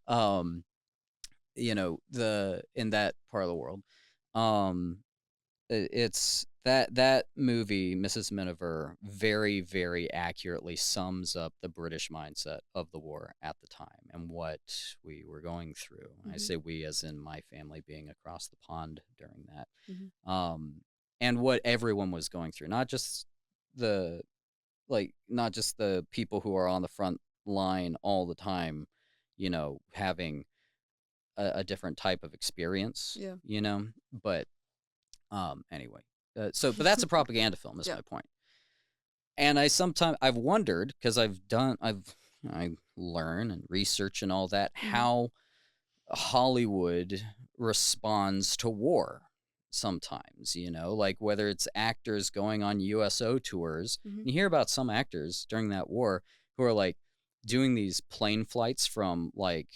Speaker 1: um, the in that part of the world, um, it's that movie, Mrs. Miniver, very, very accurately sums up the British mindset of the war at the time and what we were going through. I
Speaker 2: Mhm.
Speaker 1: say we as in my family being across the pond during that.
Speaker 2: Mhm.
Speaker 1: Um, and what everyone was going through, the not just the people who are on the front line all the time, having a different type of experience,
Speaker 2: Yeah.
Speaker 1: but anyway, but that's a propaganda film, is
Speaker 2: Yeah.
Speaker 1: my point. And I've wondered, because I learn and research and all that,
Speaker 2: Mhm.
Speaker 1: how Hollywood responds to war sometimes, like whether it's actors going on USO tours.
Speaker 2: Mhm.
Speaker 1: You hear about some actors during that war who are like doing these plane flights from like,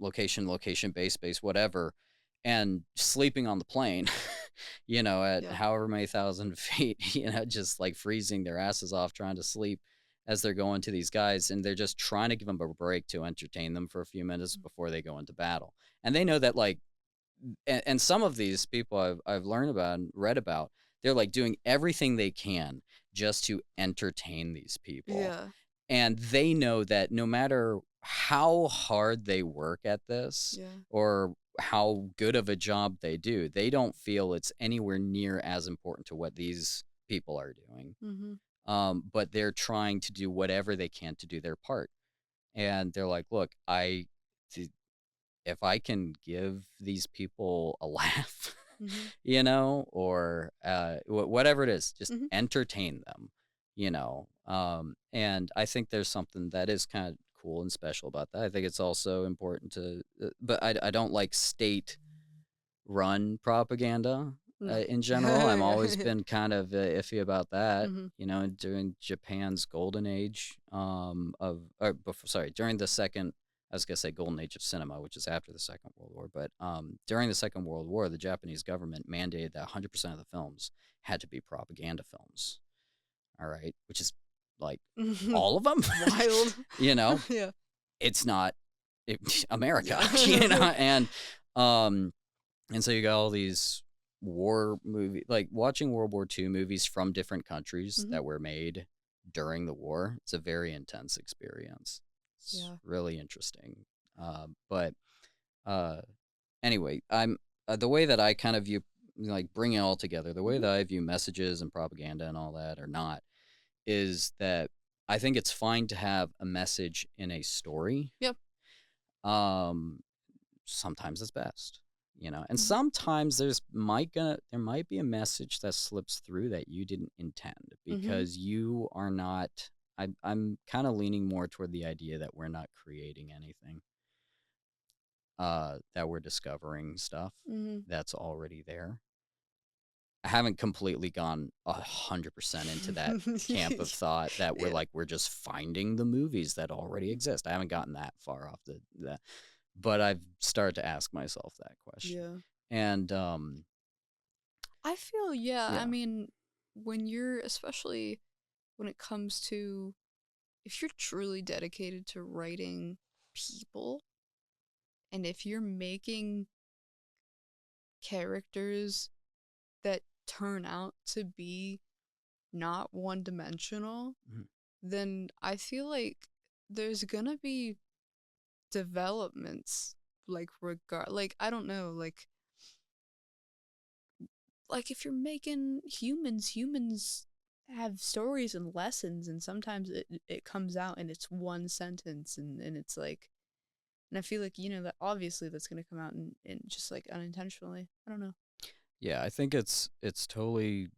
Speaker 1: location, base, whatever, and sleeping on the plane, at
Speaker 2: Yeah.
Speaker 1: however many thousand feet, just like freezing their asses off trying to sleep as they're going to these guys. And they're just trying to give them a break to entertain them for a few minutes before they go into battle. And they know that, like, and some of these people I've learned about and read about, they're like doing everything they can just to entertain these people.
Speaker 2: Yeah.
Speaker 1: And they know that no matter how hard they work at this
Speaker 2: Yeah.
Speaker 1: or how good of a job they do, they don't feel it's anywhere near as important to what these people are doing. But they're trying to do whatever they can to do their part. And they're like, look, if I can give these people a laugh, or whatever it is, just entertain them, and I think there's something that is kind of cool and special about that. I think it's also important to, but I don't like state-run propaganda
Speaker 2: No.
Speaker 1: in general. I'm always
Speaker 2: Yeah.
Speaker 1: been kind of iffy about that.
Speaker 2: Mhm.
Speaker 1: During Japan's golden age during the second, I was gonna say golden age of cinema, which is after the Second World War, but during the Second World War, the Japanese government mandated that 100% of the films had to be propaganda films. All right, which is like all of them.
Speaker 2: Wild. Yeah.
Speaker 1: It's not America,
Speaker 2: Yeah.
Speaker 1: and so you got all these war movies, like watching World War II movies from different countries that were made during the war. It's a very intense experience. It's
Speaker 2: Yeah.
Speaker 1: really interesting. But anyway, I'm the way that I kind of view, like, bring it all together, the way that I view messages and propaganda and all that or not, is that I think it's fine to have a message in a story.
Speaker 2: Yep.
Speaker 1: Sometimes it's best, and sometimes there might be a message that slips through that you didn't intend because you are not. I'm kind of leaning more toward the idea that we're not creating anything. That we're discovering stuff that's already there. I haven't completely gone 100% into that camp of thought that we're just finding the movies that already exist. I haven't gotten that far off that, but I've started to ask myself that question.
Speaker 2: Yeah.
Speaker 1: And
Speaker 2: I feel, I
Speaker 1: Yeah.
Speaker 2: mean, especially when it comes to, if you're truly dedicated to writing people, and if you're making characters that turn out to be not one-dimensional, then I feel like there's gonna be developments, like, I don't know, like if you're making humans have stories and lessons, and sometimes it comes out and it's one sentence, and it's like, and I feel like, that obviously that's going to come out in just like unintentionally. I don't know.
Speaker 1: Yeah, I think it's totally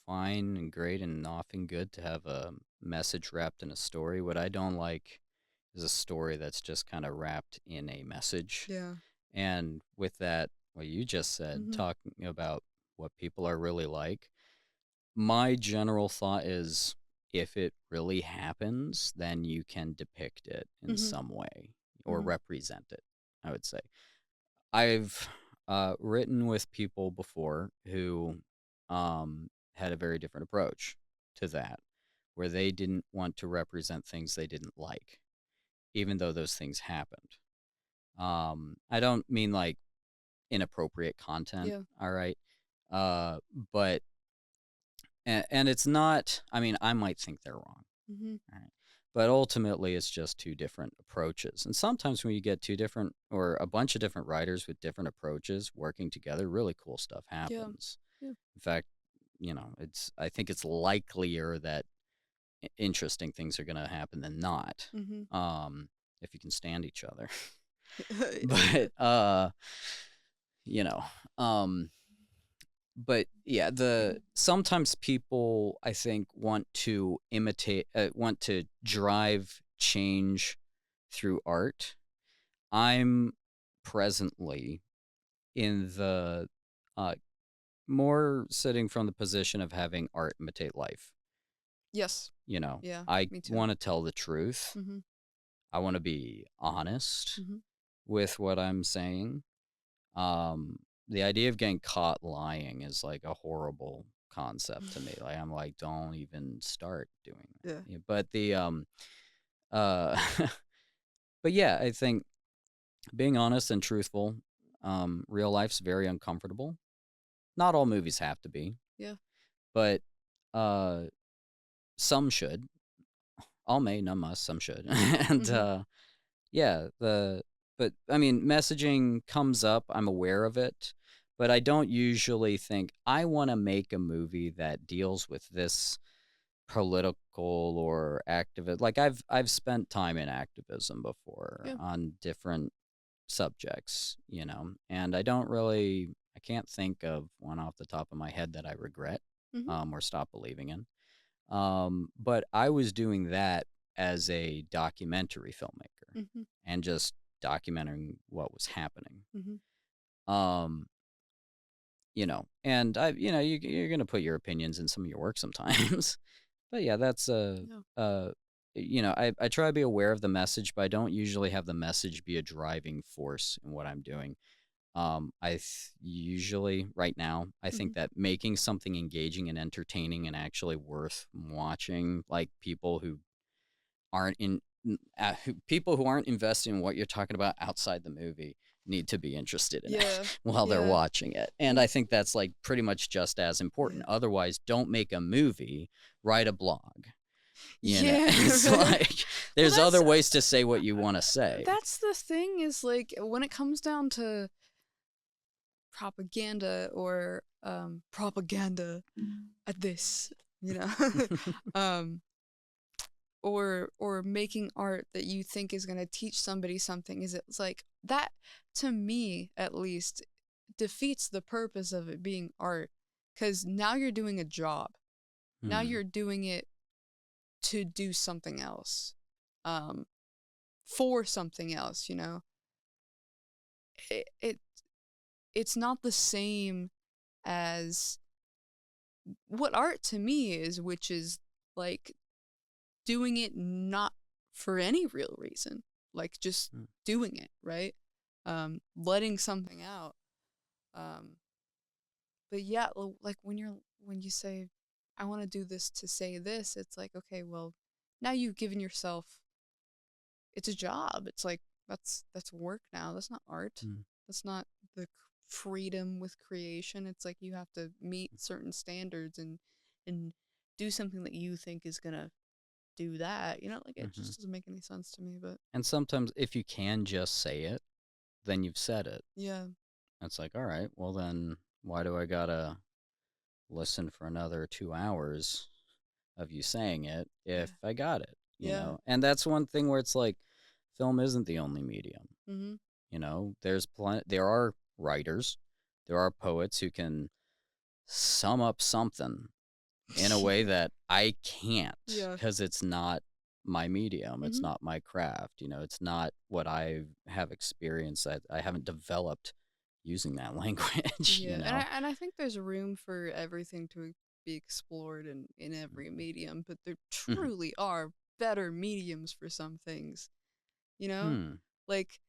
Speaker 1: fine and great and often good to have a message wrapped in a story. What I don't like is a story that's just kind of wrapped in a message.
Speaker 2: Yeah.
Speaker 1: And with that, what you just said, talking about what people are really like, my general thought is if it really happens, then you can depict it in some way or represent it, I would say. I've written with people before who had a very different approach to that, where they didn't want to represent things they didn't like, even though those things happened. I don't mean like inappropriate content,
Speaker 2: Yeah.
Speaker 1: all right? But and it's not. I mean, I might think they're wrong, all right? But ultimately, it's just two different approaches. And sometimes when you get two different or a bunch of different writers with different approaches working together, really cool stuff happens.
Speaker 2: Yeah.
Speaker 1: In fact, I think it's likelier that interesting things are going to happen than not. If you can stand each other. But you know, but yeah, sometimes people, I think, want to want to drive change through art. I'm presently in the more sitting from the position of having art imitate life.
Speaker 2: Yes. Yeah,
Speaker 1: I
Speaker 2: me too.
Speaker 1: want to tell the truth. I want to be honest with what I'm saying. the idea of getting caught lying is like a horrible concept to me. Like I'm like, don't even start doing that.
Speaker 2: Yeah.
Speaker 1: Yeah, but the uh but yeah, I think being honest and truthful, real life's very uncomfortable. Not all movies have to be,
Speaker 2: Yeah.
Speaker 1: but uh some should. All may, none must, some should. And
Speaker 2: Mhm.
Speaker 1: yeah, but I mean, messaging comes up, I'm aware of it, but I don't usually think I want to make a movie that deals with this political or activist. Like I've spent time in activism before
Speaker 2: Yeah.
Speaker 1: on different subjects, you know, and I can't think of one off the top of my head that I regret
Speaker 2: Mhm.
Speaker 1: or stop believing in. But I was doing that as a documentary filmmaker
Speaker 2: Mhm.
Speaker 1: and just documenting what was happening.
Speaker 2: Mhm.
Speaker 1: Um, you know, and you're gonna put your opinions in some of your work sometimes. But yeah, that's
Speaker 2: Yeah.
Speaker 1: I try to be aware of the message, but I don't usually have the message be a driving force in what I'm doing. Usually right now, I think
Speaker 2: Mhm.
Speaker 1: that making something engaging and entertaining and actually worth watching, like people who aren't invested in what you're talking about outside the movie need to be interested in it
Speaker 2: Yeah.
Speaker 1: while they're
Speaker 2: Yeah.
Speaker 1: watching it. And
Speaker 2: And
Speaker 1: I think that's like pretty much just as important.
Speaker 2: yeah.
Speaker 1: Otherwise, don't make a movie, write a blog.
Speaker 2: Yeah.
Speaker 1: It's
Speaker 2: Right.
Speaker 1: like
Speaker 2: Well,
Speaker 1: there's other ways to say what you want to say.
Speaker 2: that's the thing is like when it comes down to propaganda or propaganda at this, you know, um or making art that you think is going to teach somebody something, is it's like that, to me at least, defeats the purpose of it being art, cuz now you're doing a job. Now
Speaker 1: Hmm.
Speaker 2: you're doing it to do something else. Um for something else, you know. It it's not the same as what art to me is, which is like doing it not for any real reason, like just
Speaker 1: Hmm.
Speaker 2: doing it, right? Letting something out. Um, but yeah, like when you say, I want to do this to say this, it's like, okay, well, now you've given yourself, it's a job. It's like that's work now. That's not art.
Speaker 1: Hmm.
Speaker 2: That's not the freedom with creation. It's like you have to meet certain standards and do something that you think is gonna do that. You know, like it
Speaker 1: Hmm.
Speaker 2: just doesn't make any sense to me. But
Speaker 1: And sometimes if you can just say it, then you've said it.
Speaker 2: yeah,
Speaker 1: It's like, all right, well then why do I gotta listen for another 2 hours of you saying it
Speaker 2: yeah,
Speaker 1: if I got it, you
Speaker 2: yeah.
Speaker 1: know? And that's one thing where it's like film isn't the only medium.
Speaker 2: Mhm.
Speaker 1: You know, there are writers, there are poets who can sum up something in a way that I can't
Speaker 2: Yeah.
Speaker 1: because it's not my medium, it's
Speaker 2: Mhm.
Speaker 1: not my craft, you know, it's not what I have experienced. I haven't developed using that language, you
Speaker 2: Yeah,
Speaker 1: know.
Speaker 2: and I think there's room for everything to be explored in every medium, but there
Speaker 1: Mhm.
Speaker 2: truly are better mediums for some things, you know?
Speaker 1: Hmm.
Speaker 2: Like,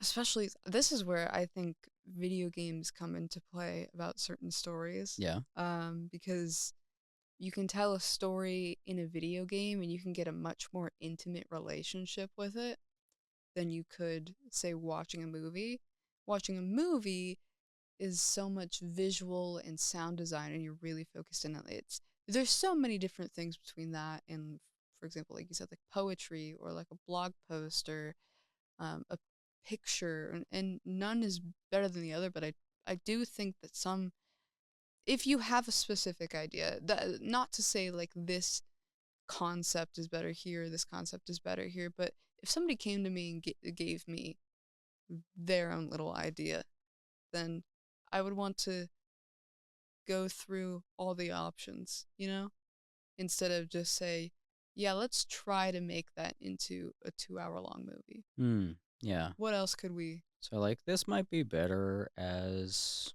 Speaker 2: especially this is where I think video games come into play about certain stories.
Speaker 1: Yeah.
Speaker 2: Because you can tell a story in a video game and you can get a much more intimate relationship with it than you could, say, watching a movie. Watching a movie is so much visual and sound design, and you're really focused in it. There's so many different things between that and, for example, like you said, like poetry or like a blog post or a picture, and none is better than the other. But I do think that some, if you have a specific idea, that not to say like this concept is better here, this concept is better here, but if somebody came to me and gave me their own little idea, then I would want to go through all the options, you know, instead of just say, yeah, let's try to make that into a 2 hour long movie.
Speaker 1: Hmm. Yeah.
Speaker 2: What else could we?
Speaker 1: So like this might be better as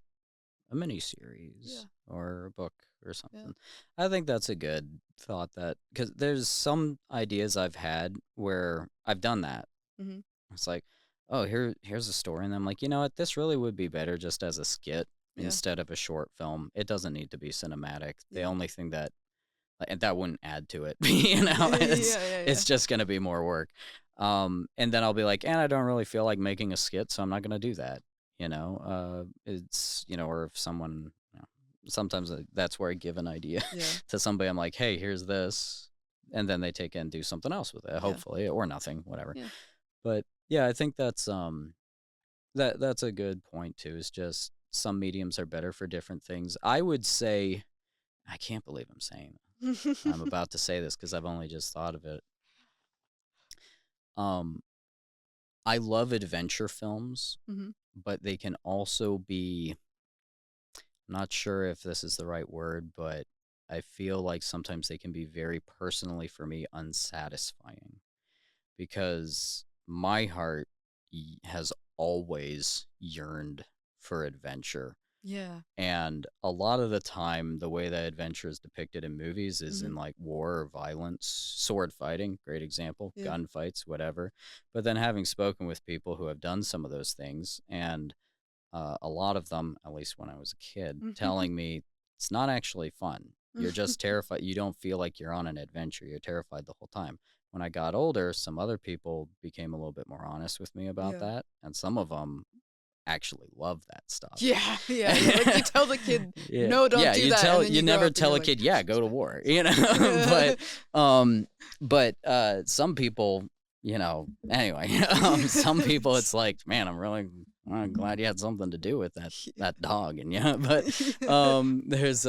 Speaker 1: a mini
Speaker 2: Yeah,
Speaker 1: series or a book or
Speaker 2: yeah.
Speaker 1: something. I think that's a good thought, that because there's some ideas I've had where I've done that.
Speaker 2: Mm-hmm.
Speaker 1: It's like, oh, here's a story, and I'm like, you know what, this really would be better just as a skit
Speaker 2: Yeah.
Speaker 1: instead of a short film. It doesn't need to be cinematic. The
Speaker 2: Yeah.
Speaker 1: only thing that and that wouldn't add to it, you know,
Speaker 2: Yeah.
Speaker 1: it's just gonna be more work. And then I'll be like, and I don't really feel like making a skit, so I'm not gonna do that. It's or if someone, sometimes that's where I give an idea
Speaker 2: Yeah.
Speaker 1: to somebody. I'm like, hey, here's this, and then they take it and do something else with it,
Speaker 2: Yeah.
Speaker 1: hopefully, or nothing, whatever.
Speaker 2: Yeah.
Speaker 1: But yeah, I think that's a good point too. Is just some mediums are better for different things. I would say, I can't believe I'm saying I'm about to say this because I've only just thought of it. Um, I love adventure films,
Speaker 2: Mhm.
Speaker 1: but they can also be, I'm not sure if this is the right word, but I feel like sometimes they can be very personally for me unsatisfying because my heart has always yearned for adventure.
Speaker 2: Yeah.
Speaker 1: And a lot of the time, the way that adventure is depicted in movies is
Speaker 2: Mhm.
Speaker 1: in like war or violence, sword fighting, great example,
Speaker 2: Yeah.
Speaker 1: gunfights, whatever. But then having spoken with people who have done some of those things, and a lot of them, at least when I was a kid, telling me it's not actually fun. You're just terrified. You don't feel like you're on an adventure. You're terrified the whole time. When I got older, some other people became a little bit more honest with me about
Speaker 2: Yeah.
Speaker 1: that. And some of them actually love that stuff.
Speaker 2: Yeah. Like you tell the kid,
Speaker 1: Yeah.
Speaker 2: no, don't
Speaker 1: Yeah,
Speaker 2: do that, and then
Speaker 1: you
Speaker 2: you grow
Speaker 1: never
Speaker 2: up and
Speaker 1: tell
Speaker 2: you're
Speaker 1: a
Speaker 2: like,
Speaker 1: kid,
Speaker 2: this
Speaker 1: yeah,
Speaker 2: was
Speaker 1: go to
Speaker 2: bad.
Speaker 1: war, but um some people, anyway, some people it's like, man, I'm glad you had something to do with that dog, and yeah, but there's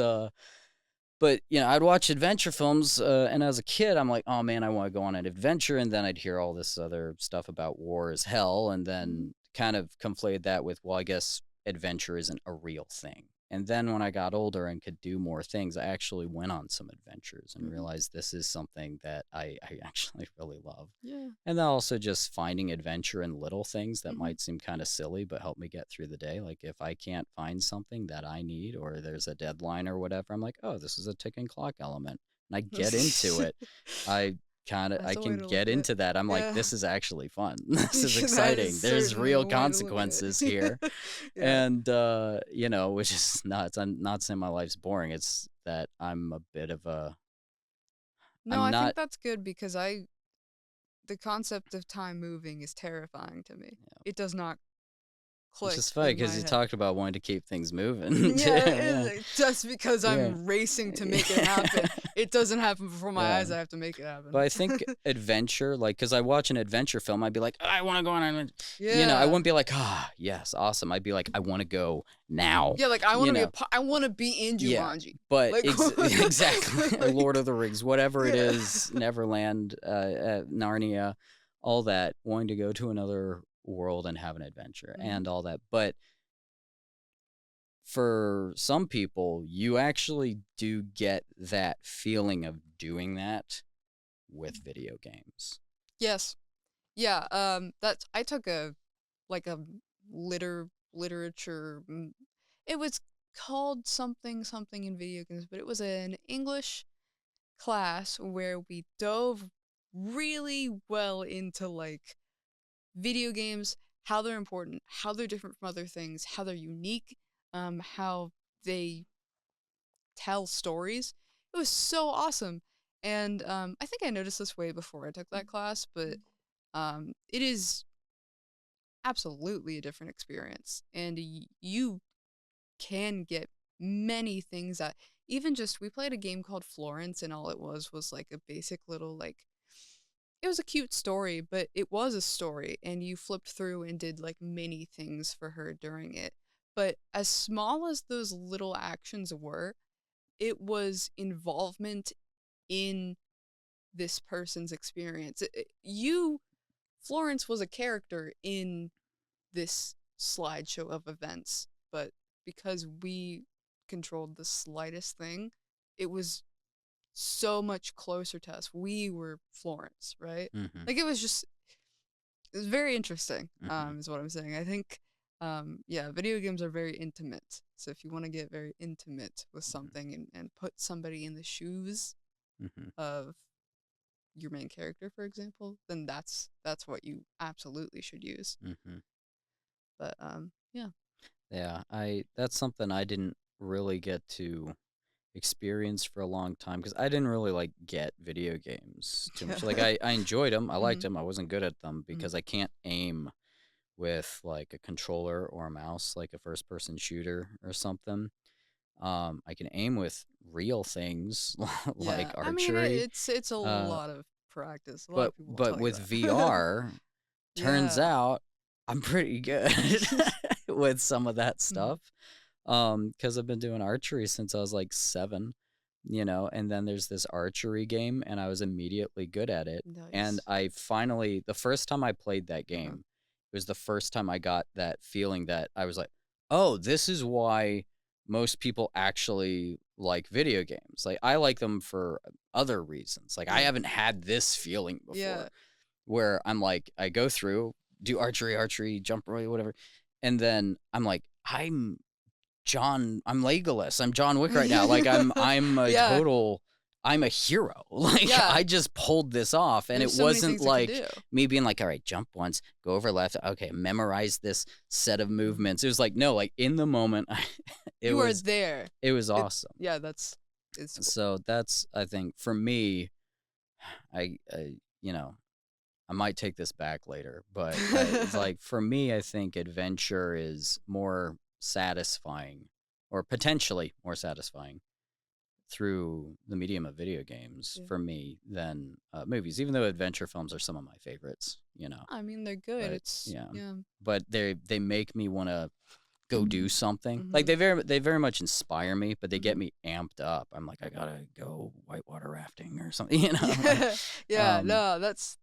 Speaker 1: but I'd watch adventure films, and as a kid, I'm like, oh man, I want to go on an adventure, and then I'd hear all this other stuff about war as hell, and
Speaker 2: Mhm.
Speaker 1: then kind of conflated that with, well, I guess adventure isn't a real thing. And then when I got older and could do more things, I actually went on some adventures and
Speaker 2: Mhm.
Speaker 1: realized this is something that I actually really love.
Speaker 2: Yeah.
Speaker 1: And then also just finding adventure in little things that
Speaker 2: Mhm.
Speaker 1: might seem kind of silly, but help me get through the day. Like if I can't find something that I need or there's a deadline or whatever, I'm like, oh, this is a ticking clock element. And I get into it. I I
Speaker 2: That's a way
Speaker 1: can
Speaker 2: to
Speaker 1: get
Speaker 2: look at.
Speaker 1: into that. I'm like,
Speaker 2: Yeah.
Speaker 1: this is actually fun. This is
Speaker 2: That is
Speaker 1: exciting. There's
Speaker 2: certainly
Speaker 1: real
Speaker 2: a way to look at
Speaker 1: consequences here.
Speaker 2: it. Yeah.
Speaker 1: And which is nuts. I'm not saying my life's boring. It's that I'm a bit of a
Speaker 2: No,
Speaker 1: I'm
Speaker 2: I think
Speaker 1: not
Speaker 2: that's good because the concept of time moving is terrifying to me. It does not
Speaker 1: it's
Speaker 2: click
Speaker 1: just funny
Speaker 2: in my
Speaker 1: because you
Speaker 2: head.
Speaker 1: talked about wanting to keep things moving.
Speaker 2: Yeah,
Speaker 1: Yeah.
Speaker 2: just because
Speaker 1: Yeah.
Speaker 2: I'm racing to make it happen, it doesn't happen before my
Speaker 1: Yeah.
Speaker 2: eyes. I have to make it
Speaker 1: But
Speaker 2: happen.
Speaker 1: I think adventure, like, because I watch an adventure film, I'd be like, I want to go on an adventure. I
Speaker 2: Yeah.
Speaker 1: wouldn't be like, yes, awesome. I'd be like, I want to go now.
Speaker 2: Yeah, like I want
Speaker 1: You
Speaker 2: to be
Speaker 1: know,
Speaker 2: I want to be in
Speaker 1: yeah.
Speaker 2: Jumanji.
Speaker 1: But
Speaker 2: Like,
Speaker 1: exactly, or Lord
Speaker 2: like
Speaker 1: of the Rings, whatever it
Speaker 2: yeah.
Speaker 1: is, Neverland, Narnia, all that, wanting to go to another world and have an adventure
Speaker 2: Mhm.
Speaker 1: and all that. But for some people, you actually do get that feeling of doing that with video games.
Speaker 2: Yes. Yeah, that's I took a like a literature it was called something something in video games, but it was an English class where we dove really well into like video games, how they're important, how they're different from other things, how they're unique, how they tell stories. It was so awesome. And I think I noticed this way before I took that class, but it is absolutely a different experience. And you can get many things that even just we played a game called Florence, and all it was like a basic little like it was a cute story, but it was a story, and you flipped through and did like many things for her during it. But as small as those little actions were, it was involvement in this person's experience. Florence was a character in this slideshow of events, but because we controlled the slightest thing, it was so much closer to us. We were Florence, right?
Speaker 1: Mm-hmm.
Speaker 2: Like it was very interesting,
Speaker 1: Mm-hmm.
Speaker 2: is what I'm saying. I think, yeah, video games are very intimate. So if you want to get very intimate with something and put somebody in the shoes
Speaker 1: Mm-hmm.
Speaker 2: of your main character, for example, then that's what you absolutely should use.
Speaker 1: Hmm.
Speaker 2: But yeah.
Speaker 1: Yeah, I that's something I didn't really get to experience for a long time because I didn't really like get video games too much. Like
Speaker 2: Yeah.
Speaker 1: I enjoyed them, I liked
Speaker 2: Mhm.
Speaker 1: them, I wasn't good at them
Speaker 2: Mhm.
Speaker 1: because I can't aim with like a controller or a mouse, like a first person shooter or something. I can aim with real things like
Speaker 2: Yeah. I mean,
Speaker 1: archery.
Speaker 2: it's a
Speaker 1: Uh,
Speaker 2: lot of practice. A lot
Speaker 1: but
Speaker 2: of people will
Speaker 1: but
Speaker 2: tell you
Speaker 1: with
Speaker 2: that.
Speaker 1: VR, turns
Speaker 2: Yeah.
Speaker 1: out I'm pretty good with some of that
Speaker 2: Mhm.
Speaker 1: stuff. Because I've been doing archery since I was like 7, and then there's this archery game, and I was immediately good at it. And
Speaker 2: Nice.
Speaker 1: I finally, the first time I played that
Speaker 2: Uh-huh.
Speaker 1: game, it was the first time I got that feeling that I was like, oh, this is why most people actually like video games. Like, I like them for other reasons. Like, I
Speaker 2: Yeah.
Speaker 1: haven't had this feeling
Speaker 2: Yeah.
Speaker 1: before where I'm like, I go through, do archery, jump, whatever. And then I'm like, I'm Legolas. I'm John Wick right now. Like I'm a
Speaker 2: Yeah.
Speaker 1: total I'm a hero. Like
Speaker 2: Yeah.
Speaker 1: I just pulled this off and
Speaker 2: There's
Speaker 1: it
Speaker 2: so many
Speaker 1: wasn't
Speaker 2: things it could
Speaker 1: like
Speaker 2: do.
Speaker 1: me being like, all right, jump once, go over left. Okay, memorize this set of
Speaker 2: Mhm.
Speaker 1: movements. It was like, no, like in the moment it
Speaker 2: You are
Speaker 1: was
Speaker 2: there.
Speaker 1: it was
Speaker 2: It
Speaker 1: awesome.
Speaker 2: yeah, it's cool.
Speaker 1: So that's I think for me, I I might take this back later, but it's like for me, I think adventure is more satisfying or potentially more satisfying through the medium of video games
Speaker 2: Yeah.
Speaker 1: for me than movies, even though adventure films are some of my favorites.
Speaker 2: I mean, they're good.
Speaker 1: But
Speaker 2: It's
Speaker 1: yeah,
Speaker 2: yeah.
Speaker 1: but they make me want to go do something. Like
Speaker 2: Mhm.
Speaker 1: they very much inspire me, but they get
Speaker 2: Mhm.
Speaker 1: me amped up. I'm like I gotta go whitewater rafting or something, like
Speaker 2: Yeah. Yeah,
Speaker 1: um
Speaker 2: no, that's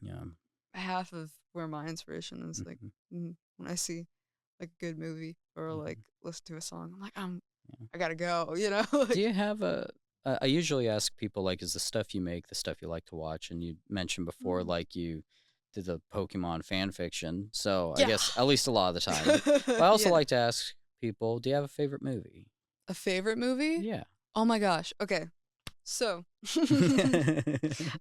Speaker 1: yeah.
Speaker 2: half of where my inspiration is like
Speaker 1: Hmm.
Speaker 2: when I see like a good movie or like
Speaker 1: Hmm.
Speaker 2: listen to a song, I'm like
Speaker 1: Yeah.
Speaker 2: I gotta go, you know?
Speaker 1: Do
Speaker 2: Like
Speaker 1: you have I usually ask people like, is the stuff you make the stuff you like to watch? And you mentioned before
Speaker 2: mm,
Speaker 1: like you did the Pokemon fan fiction, so I
Speaker 2: yeah.
Speaker 1: guess at least a lot of the time. But I also
Speaker 2: Yeah.
Speaker 1: like to ask people, do you have a favorite movie?
Speaker 2: A favorite movie?
Speaker 1: Yeah.
Speaker 2: Oh my gosh. Okay. So,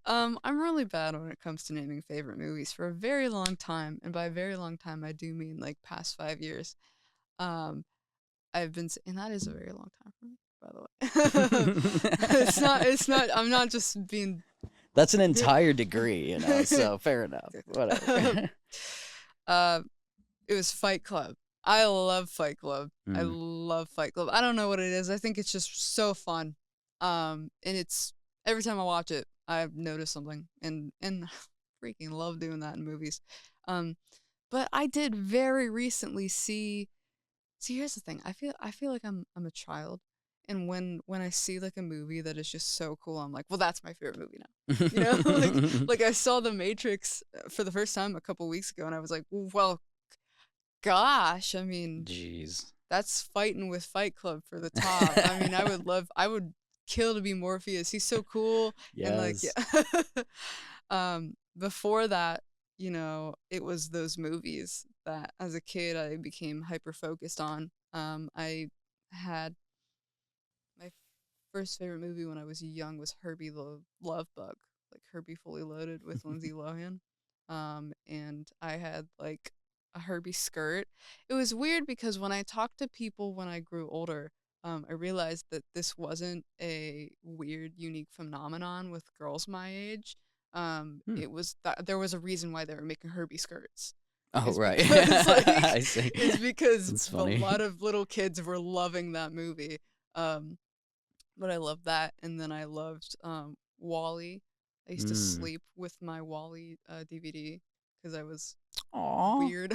Speaker 2: I'm really bad when it comes to naming favorite movies for a very long time, and by a very long time, I do mean like past 5 years. Um, and that is a very long time for me, by the way. It's not. I'm not just being.
Speaker 1: That's an entire degree, so fair enough. Whatever.
Speaker 2: uh, it was Fight Club. I love Fight Club. I
Speaker 1: Mm.
Speaker 2: love Fight Club. I don't know what it is. I think it's just so fun. And it's every time I watch it, I notice something, and freaking love doing that in movies. Um, but I did very recently see. See, here's the thing. I feel like I'm a child, and when I see like a movie that is just so cool, I'm like, well, that's my favorite movie now. You know, like I saw The Matrix for the first time a couple weeks ago, and I was like, well, gosh, I mean,
Speaker 1: Jeez.
Speaker 2: that's fighting with Fight Club for the top. I mean, I would kill to be Morpheus. He's so cool, and like,
Speaker 1: Yes.
Speaker 2: yeah. Before that, it was those movies that as a kid I became hyper focused on. I had my first favorite movie when I was young was Herbie the Love Bug, like Herbie Fully Loaded with Lindsay Lohan. And I had like a Herbie skirt. It was weird because when I talked to people when I grew older, I realized that this wasn't a weird, unique phenomenon with girls my age.
Speaker 1: Hmm.
Speaker 2: It was that there was a reason why they were making Herbie skirts.
Speaker 1: Oh,
Speaker 2: Is
Speaker 1: right.
Speaker 2: because
Speaker 1: I
Speaker 2: like
Speaker 1: see.
Speaker 2: is because
Speaker 1: That's
Speaker 2: a
Speaker 1: funny.
Speaker 2: lot of little kids were loving that movie. Um, but I loved that, and then I loved Wally. I used to
Speaker 1: Mm.
Speaker 2: sleep with my Wally DVD because I was
Speaker 1: Aw.
Speaker 2: weird.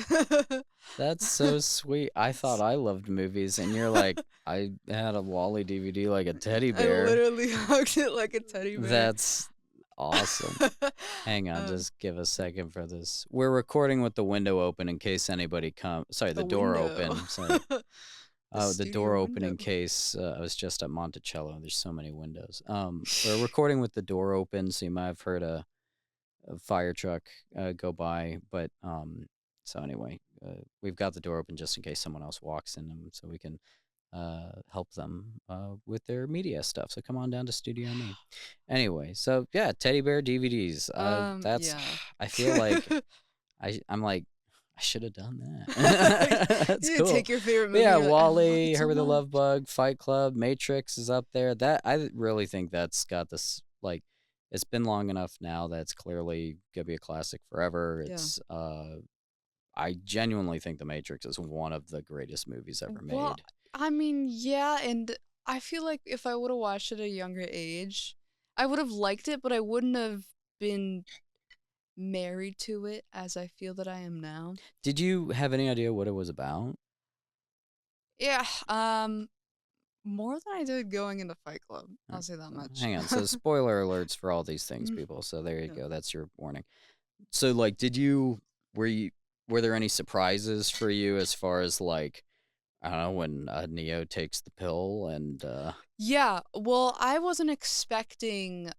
Speaker 1: That's so sweet. I thought I loved movies, and you're like, I had a Wally DVD like a teddy
Speaker 2: I
Speaker 1: bear.
Speaker 2: literally hugged it like a teddy bear.
Speaker 1: That's awesome. Hang on,
Speaker 2: um,
Speaker 1: just give a second for this. We're recording with the window open in case anybody comes. Sorry, the
Speaker 2: the
Speaker 1: door
Speaker 2: window.
Speaker 1: open. Sorry.
Speaker 2: The
Speaker 1: The door
Speaker 2: studio
Speaker 1: open
Speaker 2: window.
Speaker 1: in case I was just at Monticello. There's so many windows. We're recording with the door open, so you might have heard a fire truck go by. But so anyway, we've got the door open just in case someone else walks in them, so we can help them with their media stuff. So come on down to Studio Me. Anyway, so yeah, teddy bear DVDs. That's
Speaker 2: Yeah.
Speaker 1: I feel like I'm like I should have done that. That's
Speaker 2: You
Speaker 1: cool.
Speaker 2: take your favorite
Speaker 1: But
Speaker 2: movie,
Speaker 1: yeah,
Speaker 2: you're like, I love
Speaker 1: Wally,
Speaker 2: it so
Speaker 1: Herbert the
Speaker 2: much.
Speaker 1: Love Bug, Fight Club, Matrix is up there. That I really think that's got this like it's been long enough now that it's clearly gonna be a classic forever.
Speaker 2: Yeah.
Speaker 1: It's I genuinely think The Matrix is one of the greatest movies ever
Speaker 2: Well,
Speaker 1: made.
Speaker 2: I mean, yeah, and I feel like if I would have watched it at a younger age, I would have liked it, but I wouldn't have been married to it as I feel that I am now.
Speaker 1: Did you have any idea what it was about?
Speaker 2: Yeah, more than I did going into Fight Club. I'll say that much.
Speaker 1: Hang on. So spoiler alerts for all these things,
Speaker 2: Mm,
Speaker 1: people. So there you
Speaker 2: yeah.
Speaker 1: go. That's your warning. So like, did you were you were there any surprises for you as far as like I don't know when Neo takes the pill and
Speaker 2: Yeah, well, I wasn't expecting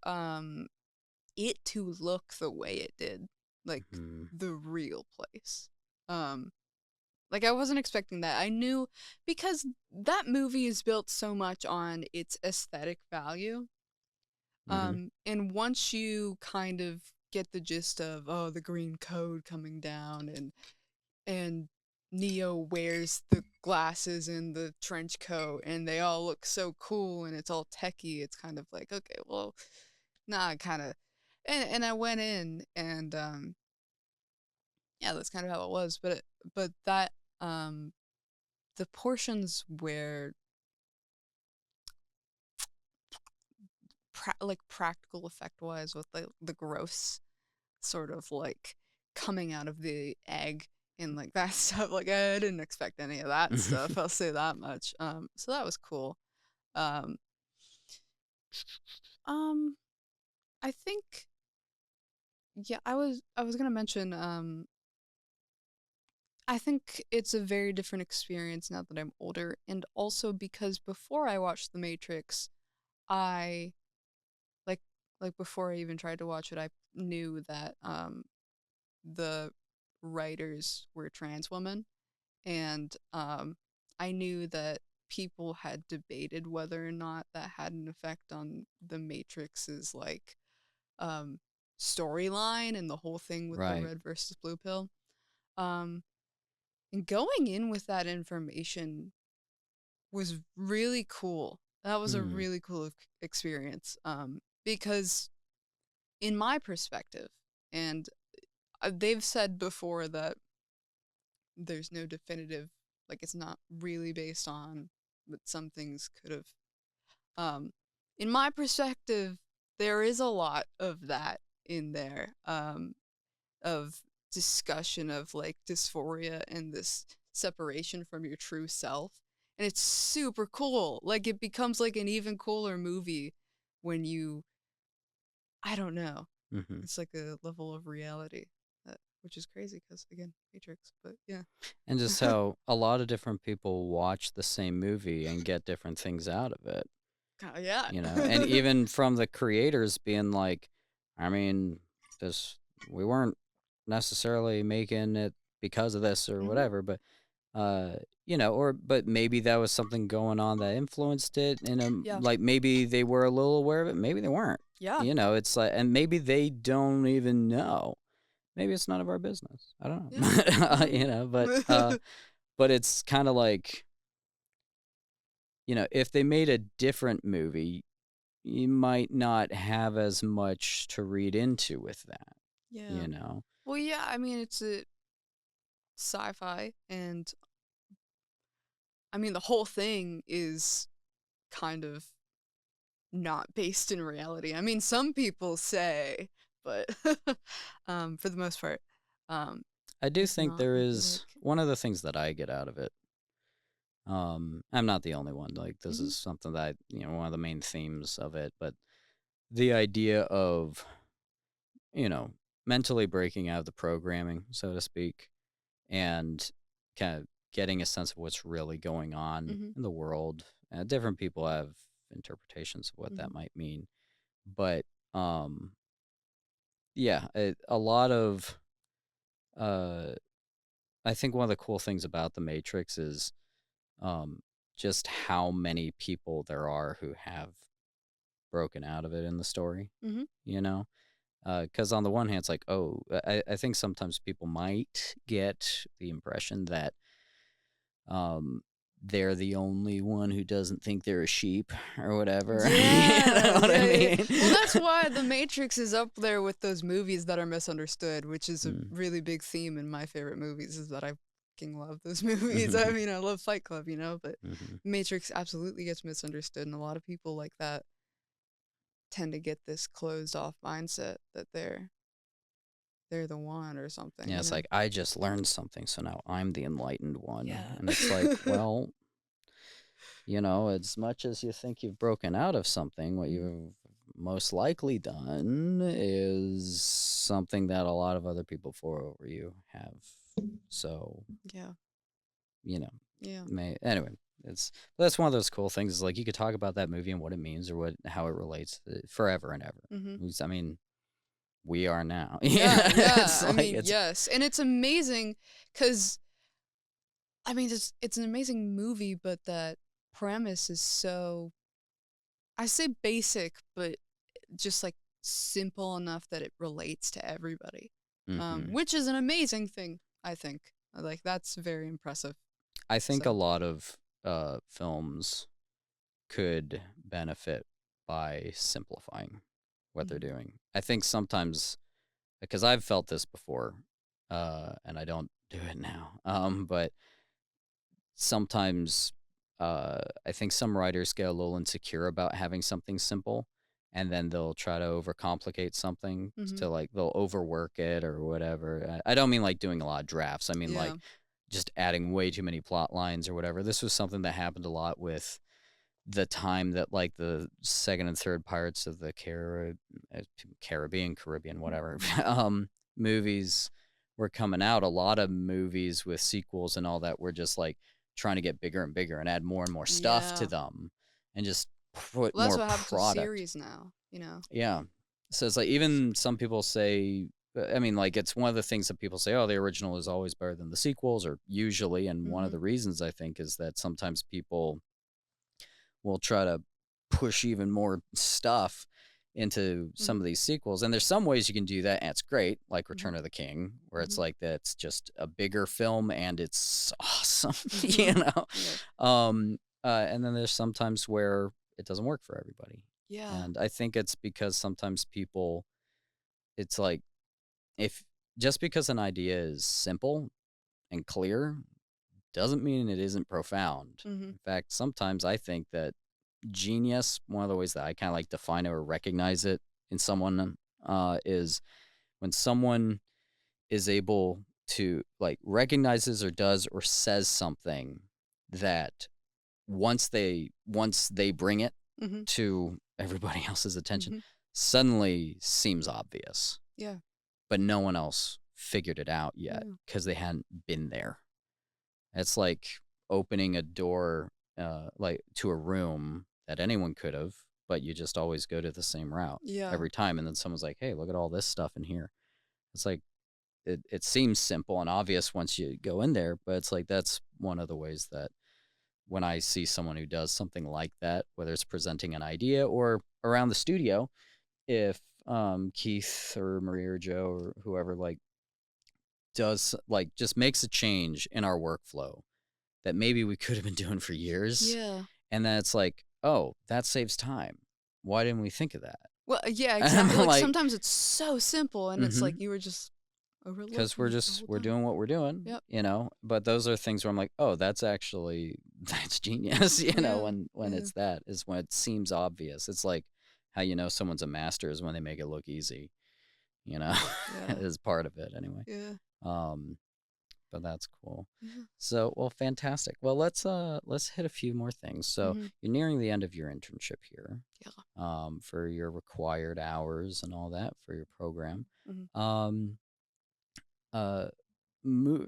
Speaker 2: it to look the way it did, like
Speaker 1: mhm,
Speaker 2: the real place. Um like I wasn't expecting that. I knew because that movie is built so much on its aesthetic value.
Speaker 1: mhm,
Speaker 2: And once you kind of get the gist of the green code coming down and Neo wears the glasses and the trench coat and they all look so cool and it's all techie, it's kind of like, okay, well, nah, kind of and I went in and yeah, that's kind of how it was, but that the portions where like practical effect wise with the gross sort of like coming out of the egg and like that stuff, like I didn't expect any of that stuff, I'll say that much. So that was cool. um um I think, yeah, I was gonna mention, I think it's a very different experience now that I'm older, and also because before I watched The Matrix, I like before I even tried to watch it, I knew that the writers were trans women, and I knew that people had debated whether or not that had an effect on the Matrix's like um storyline and the whole thing with the
Speaker 1: right.
Speaker 2: red versus blue pill. Um and going in with that information was really cool. That was a
Speaker 1: Hmm.
Speaker 2: really cool experience. Because in my perspective, and they've said before that there's no definitive, like it's not really based on what some things could have. Um, in my perspective, there is a lot of that in there, of discussion of like dysphoria and this separation from your true self. And it's super cool. Like it becomes like an even cooler movie when you, I don't know.
Speaker 1: Hmm.
Speaker 2: It's like a level of reality, which is crazy because again, Matrix. But yeah,
Speaker 1: And just how a lot of different people watch the same movie and get different things out of it.
Speaker 2: yeah,
Speaker 1: You know, and even from the creators being like, I mean, this we weren't necessarily making it because of this or
Speaker 2: hmm
Speaker 1: whatever, but uh you know, or but maybe that was something going on that influenced it in a
Speaker 2: yeah,
Speaker 1: like maybe they were a little aware of it, maybe they weren't.
Speaker 2: yeah,
Speaker 1: You know, it's like and maybe they don't even know. Maybe it's none of our business. I don't
Speaker 2: yeah.
Speaker 1: know.
Speaker 2: No.
Speaker 1: You know, but it's kind of like, you know, if they made a different movie, you might not have as much to read into with that,
Speaker 2: Yeah.
Speaker 1: you know?
Speaker 2: Well, yeah. I mean, it's a sci-fi, and I mean the whole thing is kind of not based in reality. I mean, some people say, but for the most part, um,
Speaker 1: I do
Speaker 2: it's
Speaker 1: think
Speaker 2: not.
Speaker 1: there
Speaker 2: I feel
Speaker 1: is
Speaker 2: like.
Speaker 1: one of the things that I get out of it. I'm not the only one. Like this
Speaker 2: hmm
Speaker 1: is something that, you know, one of the main themes of it, but the idea of, you know, mentally breaking out of the programming, so to speak, and kind of getting a sense of what's really going on
Speaker 2: hmm
Speaker 1: in the world. Different people have interpretations of what
Speaker 2: hmm
Speaker 1: that might mean, but um, yeah, a lot of uh, I think one of the cool things about the Matrix is um, just how many people there are who have broken out of it in the story,
Speaker 2: Mm-hmm.
Speaker 1: you know? Because on the one hand, it's like, oh, I think sometimes people might get the impression that um, they're the only one who doesn't think they're a sheep or whatever. You know what I mean?
Speaker 2: Well, that's why The Matrix is up there with those movies that are misunderstood, which is a
Speaker 1: Mm.
Speaker 2: really big theme in my favorite movies, is that I fucking love those movies. I mean, I love Fight Club, you know, but Matrix absolutely gets misunderstood, and a lot of people like that tend to get this closed off mindset that they're the one or something.
Speaker 1: Yeah,
Speaker 2: you
Speaker 1: it's
Speaker 2: know?
Speaker 1: like, I just learned something, so now I'm the enlightened one.
Speaker 2: Yeah.
Speaker 1: And it's like, well, you know, as much as you think you've broken out of something, what you've most likely done is something that a lot of other people for over you have. So,
Speaker 2: Yeah.
Speaker 1: you know,
Speaker 2: Yeah.
Speaker 1: anyway, that's one of those cool things. Is like you could talk about that movie and what it means or how it relates forever and ever. I mean, we are now.
Speaker 2: Yeah, yeah. I
Speaker 1: Like,
Speaker 2: mean, yes, and it's amazing because I mean, it's an amazing movie, but that premise is so, I say basic, but just like simple enough that it relates to everybody, which is an amazing thing. I think like that's very impressive.
Speaker 1: I think a
Speaker 2: So.
Speaker 1: lot of films could benefit by simplifying what they're doing. I think sometimes, because I've felt this before, and I don't do it now, but sometimes I think some writers get a little insecure about having something simple, and then they'll try to overcomplicate something to like they'll overwork it or whatever. I don't mean like doing a lot of drafts. I mean like just adding way too many plot lines or whatever. This was something that happened a lot with the time that like the second and third Pirates of the Caribbean, whatever, movies were coming out. A lot of movies with sequels and all that were just like trying to get bigger and bigger and add more and more stuff to them and just put
Speaker 2: Well, that's
Speaker 1: more
Speaker 2: what happens with
Speaker 1: product.
Speaker 2: series now, you know.
Speaker 1: Yeah. So it's like even some people say, I mean, like it's one of the things that people say, oh, the original is always better than the sequels, or usually. And one of the reasons I think is that sometimes people will try to push even more stuff into some of these sequels. And there's some ways you can do that, and it's great, like Return of the King, where it's like that's just a bigger film and it's awesome, you know? And then there's sometimes where it doesn't work for everybody.
Speaker 2: Yeah.
Speaker 1: And I think it's because sometimes people, it's like, if just because an idea is simple and clear doesn't mean it isn't profound. In fact, sometimes I think that genius, one of the ways that I kind of like define it or recognize it in someone, is when someone is able to like recognizes or does or says something that once they bring it to everybody else's attention, suddenly seems obvious.
Speaker 2: Yeah.
Speaker 1: But no one else figured it out yet because they hadn't been there. It's like opening a door like to a room that anyone could have, but you just always go to the same route every time. And then someone's like, hey, look at all this stuff in here. It's like, it seems simple and obvious once you go in there, but it's like, that's one of the ways that when I see someone who does something like that, whether it's presenting an idea or around the studio, if Keith or Maria or Joe or whoever like does like just makes a change in our workflow that maybe we could have been doing for years.
Speaker 2: Yeah.
Speaker 1: And then it's like, oh, that saves time. Why didn't we think of that?
Speaker 2: Well, yeah, exactly. Like sometimes it's so simple and it's like you were just overlooking.
Speaker 1: Because we're doing what we're doing, you know. But those are things where I'm like, oh, that's genius, you know. When it's that is when it seems obvious. It's like how you know someone's a master is when they make it look easy, you know. Is part of it anyway.
Speaker 2: Yeah.
Speaker 1: But that's cool. So, well, fantastic. Well, let's hit a few more things. So you're nearing the end of your internship here. Yeah. For your required hours and all that for your program.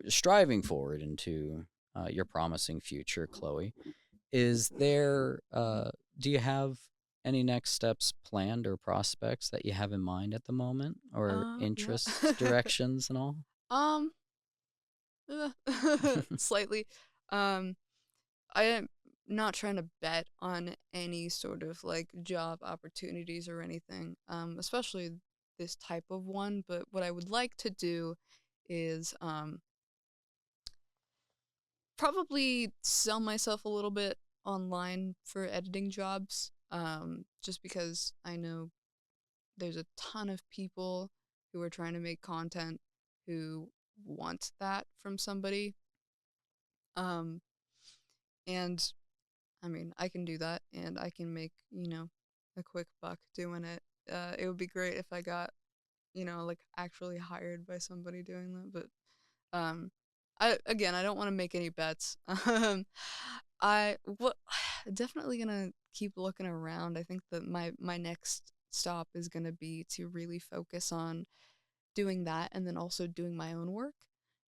Speaker 1: Striving forward into your promising future, Chloe, is there? Do you have any next steps planned or prospects that you have in mind at the moment, or interests, directions, and all?
Speaker 2: Slightly. I not trying to bet on any sort of like job opportunities or anything, especially this type of one. But what I would like to do is probably sell myself a little bit online for editing jobs. Just because I know there's a ton of people who are trying to make content who want that from somebody. Um, and I mean, I can do that and I can make, a quick buck doing it. It would be great if I got, like actually hired by somebody doing that, but um I don't want to make any bets. I what definitely gonna keep looking around. I think that my next stop is gonna be to really focus on doing that and then also doing my own work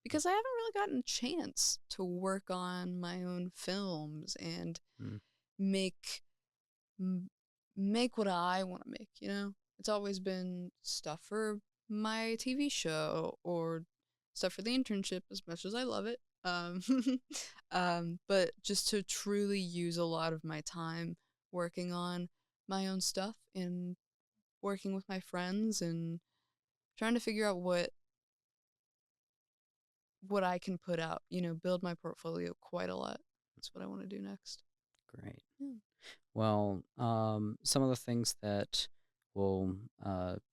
Speaker 2: because I haven't really gotten a chance to work on my own films and
Speaker 1: Mm.
Speaker 2: make make what I want to make, It's always been stuff for my TV show or stuff for the internship as much as I love it. But just to truly use a lot of my time working on my own stuff and working with my friends and trying to figure out what I can put out, build my portfolio quite a lot. That's what I want to do next.
Speaker 1: Great.
Speaker 2: Yeah.
Speaker 1: Well, some of the things that we'll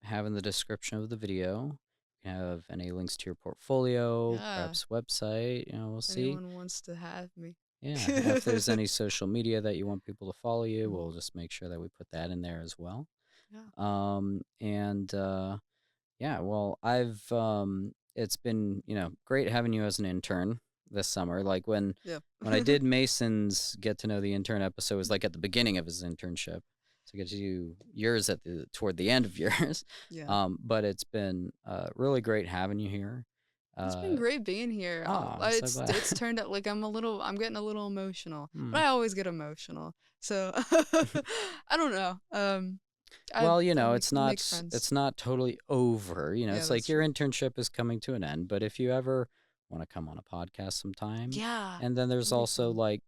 Speaker 1: have in the description of the video, you have any links to your portfolio,
Speaker 2: Yeah.
Speaker 1: perhaps website, we'll see.
Speaker 2: Anyone wants to have me.
Speaker 1: Yeah, if there's any social media that you want people to follow you,
Speaker 2: Mhm.
Speaker 1: we'll just make sure that we put that in there as well.
Speaker 2: Yeah.
Speaker 1: And yeah, well, it's been, great having you as an intern this summer. Like
Speaker 2: Yeah.
Speaker 1: when I did Mason's Get to Know the Intern episode, it was like at the beginning of his internship. So I get to do yours toward the end of yours.
Speaker 2: Yeah.
Speaker 1: But it's been really great having you here.
Speaker 2: It's been great being here.
Speaker 1: I'm so glad.
Speaker 2: It's turned out like I'm getting a little emotional,
Speaker 1: Hmm.
Speaker 2: but I always get emotional. So I don't know.
Speaker 1: Well,
Speaker 2: make friends.
Speaker 1: it's not totally over.
Speaker 2: Yeah,
Speaker 1: It's like
Speaker 2: that's
Speaker 1: your
Speaker 2: true.
Speaker 1: internship is coming to an end, but if you ever want to come on a podcast sometime,
Speaker 2: Yeah,
Speaker 1: and then there's
Speaker 2: that'd be
Speaker 1: also
Speaker 2: fun.
Speaker 1: like,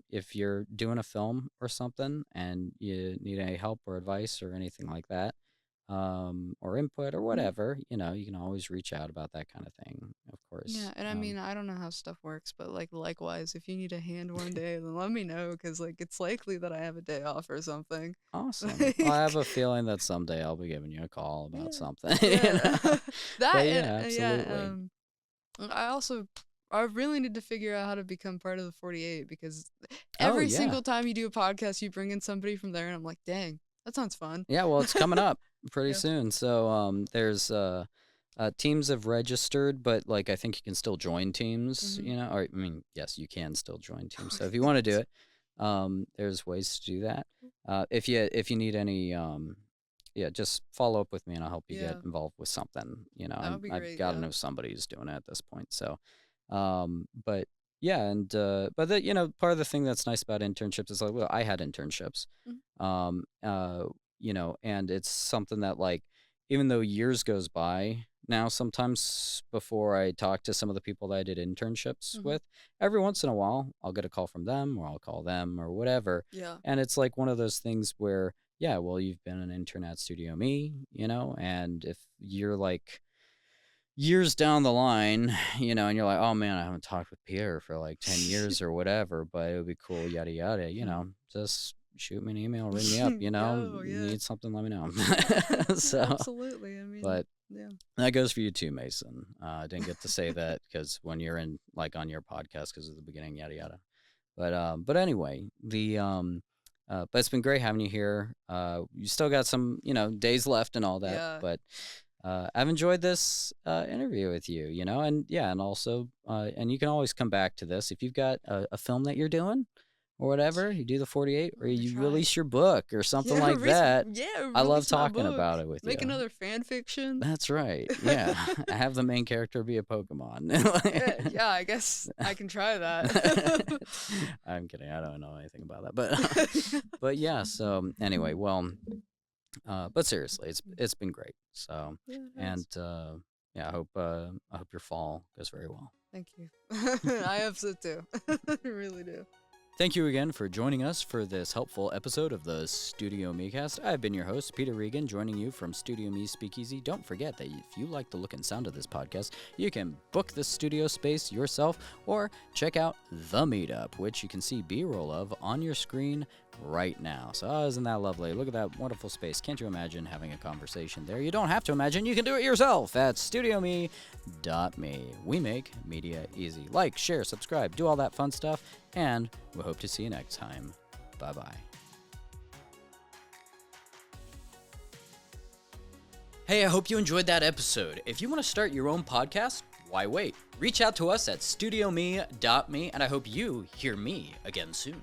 Speaker 1: if you're doing a film or something and you need any help or advice or anything like that, or input or
Speaker 2: Mhm.
Speaker 1: whatever, you can always reach out about that kind of thing, of course.
Speaker 2: Yeah, and I mean, I don't know how stuff works, but like likewise, if you need a hand one day, then let me know because like it's likely that I have a day off or something.
Speaker 1: Awesome. Well, I have
Speaker 2: Like,
Speaker 1: a feeling that someday I'll be giving you a call about
Speaker 2: yeah,
Speaker 1: something,
Speaker 2: yeah, that
Speaker 1: But
Speaker 2: and
Speaker 1: yeah,
Speaker 2: yeah.
Speaker 1: absolutely.
Speaker 2: I also I really need to figure out how to become part of the 48 because
Speaker 1: Oh,
Speaker 2: every
Speaker 1: yeah.
Speaker 2: single time you do a podcast, you bring in somebody from there, and I'm like, dang, that sounds fun.
Speaker 1: Yeah, well, it's coming up pretty
Speaker 2: Yeah.
Speaker 1: soon. So there's teams have registered, but like I think you can still join teams.
Speaker 2: Mm-hmm.
Speaker 1: Or I mean, yes, you can still join teams. So if you want to do it, there's ways to do that. If you need any, yeah, just follow up with me and I'll help you get
Speaker 2: Yeah,
Speaker 1: involved with something.
Speaker 2: that would be
Speaker 1: I've
Speaker 2: great.
Speaker 1: got to
Speaker 2: Yeah.
Speaker 1: know somebody who's doing it at this point. So, but yeah, and but part of the thing that's nice about internships is like, well, I had internships,
Speaker 2: Mhm.
Speaker 1: um, uh, and it's something that like, even though years goes by now, sometimes before I talk to some of the people that I did internships
Speaker 2: Mhm.
Speaker 1: with, every once in a while I'll get a call from them or I'll call them or whatever,
Speaker 2: Yeah.
Speaker 1: and it's like one of those things where, yeah, well, you've been an intern at Studio Me, and if you're like years down the line, and you're like, oh man, I haven't talked with Pierre for like 10 years or whatever, but it would be cool, yada, yada, just shoot me an email, ring me up,
Speaker 2: Yo, yeah.
Speaker 1: need something, let me know.
Speaker 2: Yeah,
Speaker 1: So,
Speaker 2: absolutely. I mean,
Speaker 1: but
Speaker 2: yeah.
Speaker 1: that goes for you too, Mason. I didn't get to say that because when you're in like on your podcast, because of the beginning, yada, yada. But anyway, but it's been great having you here. You still got some, days left and all that,
Speaker 2: Yeah.
Speaker 1: but I've enjoyed this interview with you, and yeah, and also, and you can always come back to this if you've got a film that you're doing or whatever. You do the 48,
Speaker 2: I'm
Speaker 1: or
Speaker 2: gonna
Speaker 1: you
Speaker 2: try.
Speaker 1: release your book or something
Speaker 2: Yeah,
Speaker 1: like that. I love
Speaker 2: release my
Speaker 1: talking
Speaker 2: book.
Speaker 1: about it with you.
Speaker 2: Make another fan fiction.
Speaker 1: That's right. Yeah, have the main character be a Pokemon.
Speaker 2: Yeah, I guess I can try that.
Speaker 1: I'm kidding. I don't know anything about that, but yeah. So anyway, well, but seriously, it's been great. So,
Speaker 2: Yeah, it
Speaker 1: and
Speaker 2: has.
Speaker 1: yeah, I hope your fall goes very well.
Speaker 2: Thank you. I hope so too. I really do.
Speaker 1: Thank you again for joining us for this helpful episode of the StudioMEcast. I've been your host, Peter Regan, joining you from Studio Me Speakeasy. Don't forget that if you like the look and sound of this podcast, you can book the studio space yourself or check out The Meetup, which you can see B-roll of on your screen right now. So isn't that lovely? Look at that wonderful space. Can't you imagine having a conversation there? You don't have to imagine. You can do it yourself at StudioMe.me. We make media easy. Like, share, subscribe, do all that fun stuff, and we hope to see you next time. Bye-bye. Hey, I hope you enjoyed that episode. If you want to start your own podcast, why wait? Reach out to us at StudioMe.me, and I hope you hear me again soon.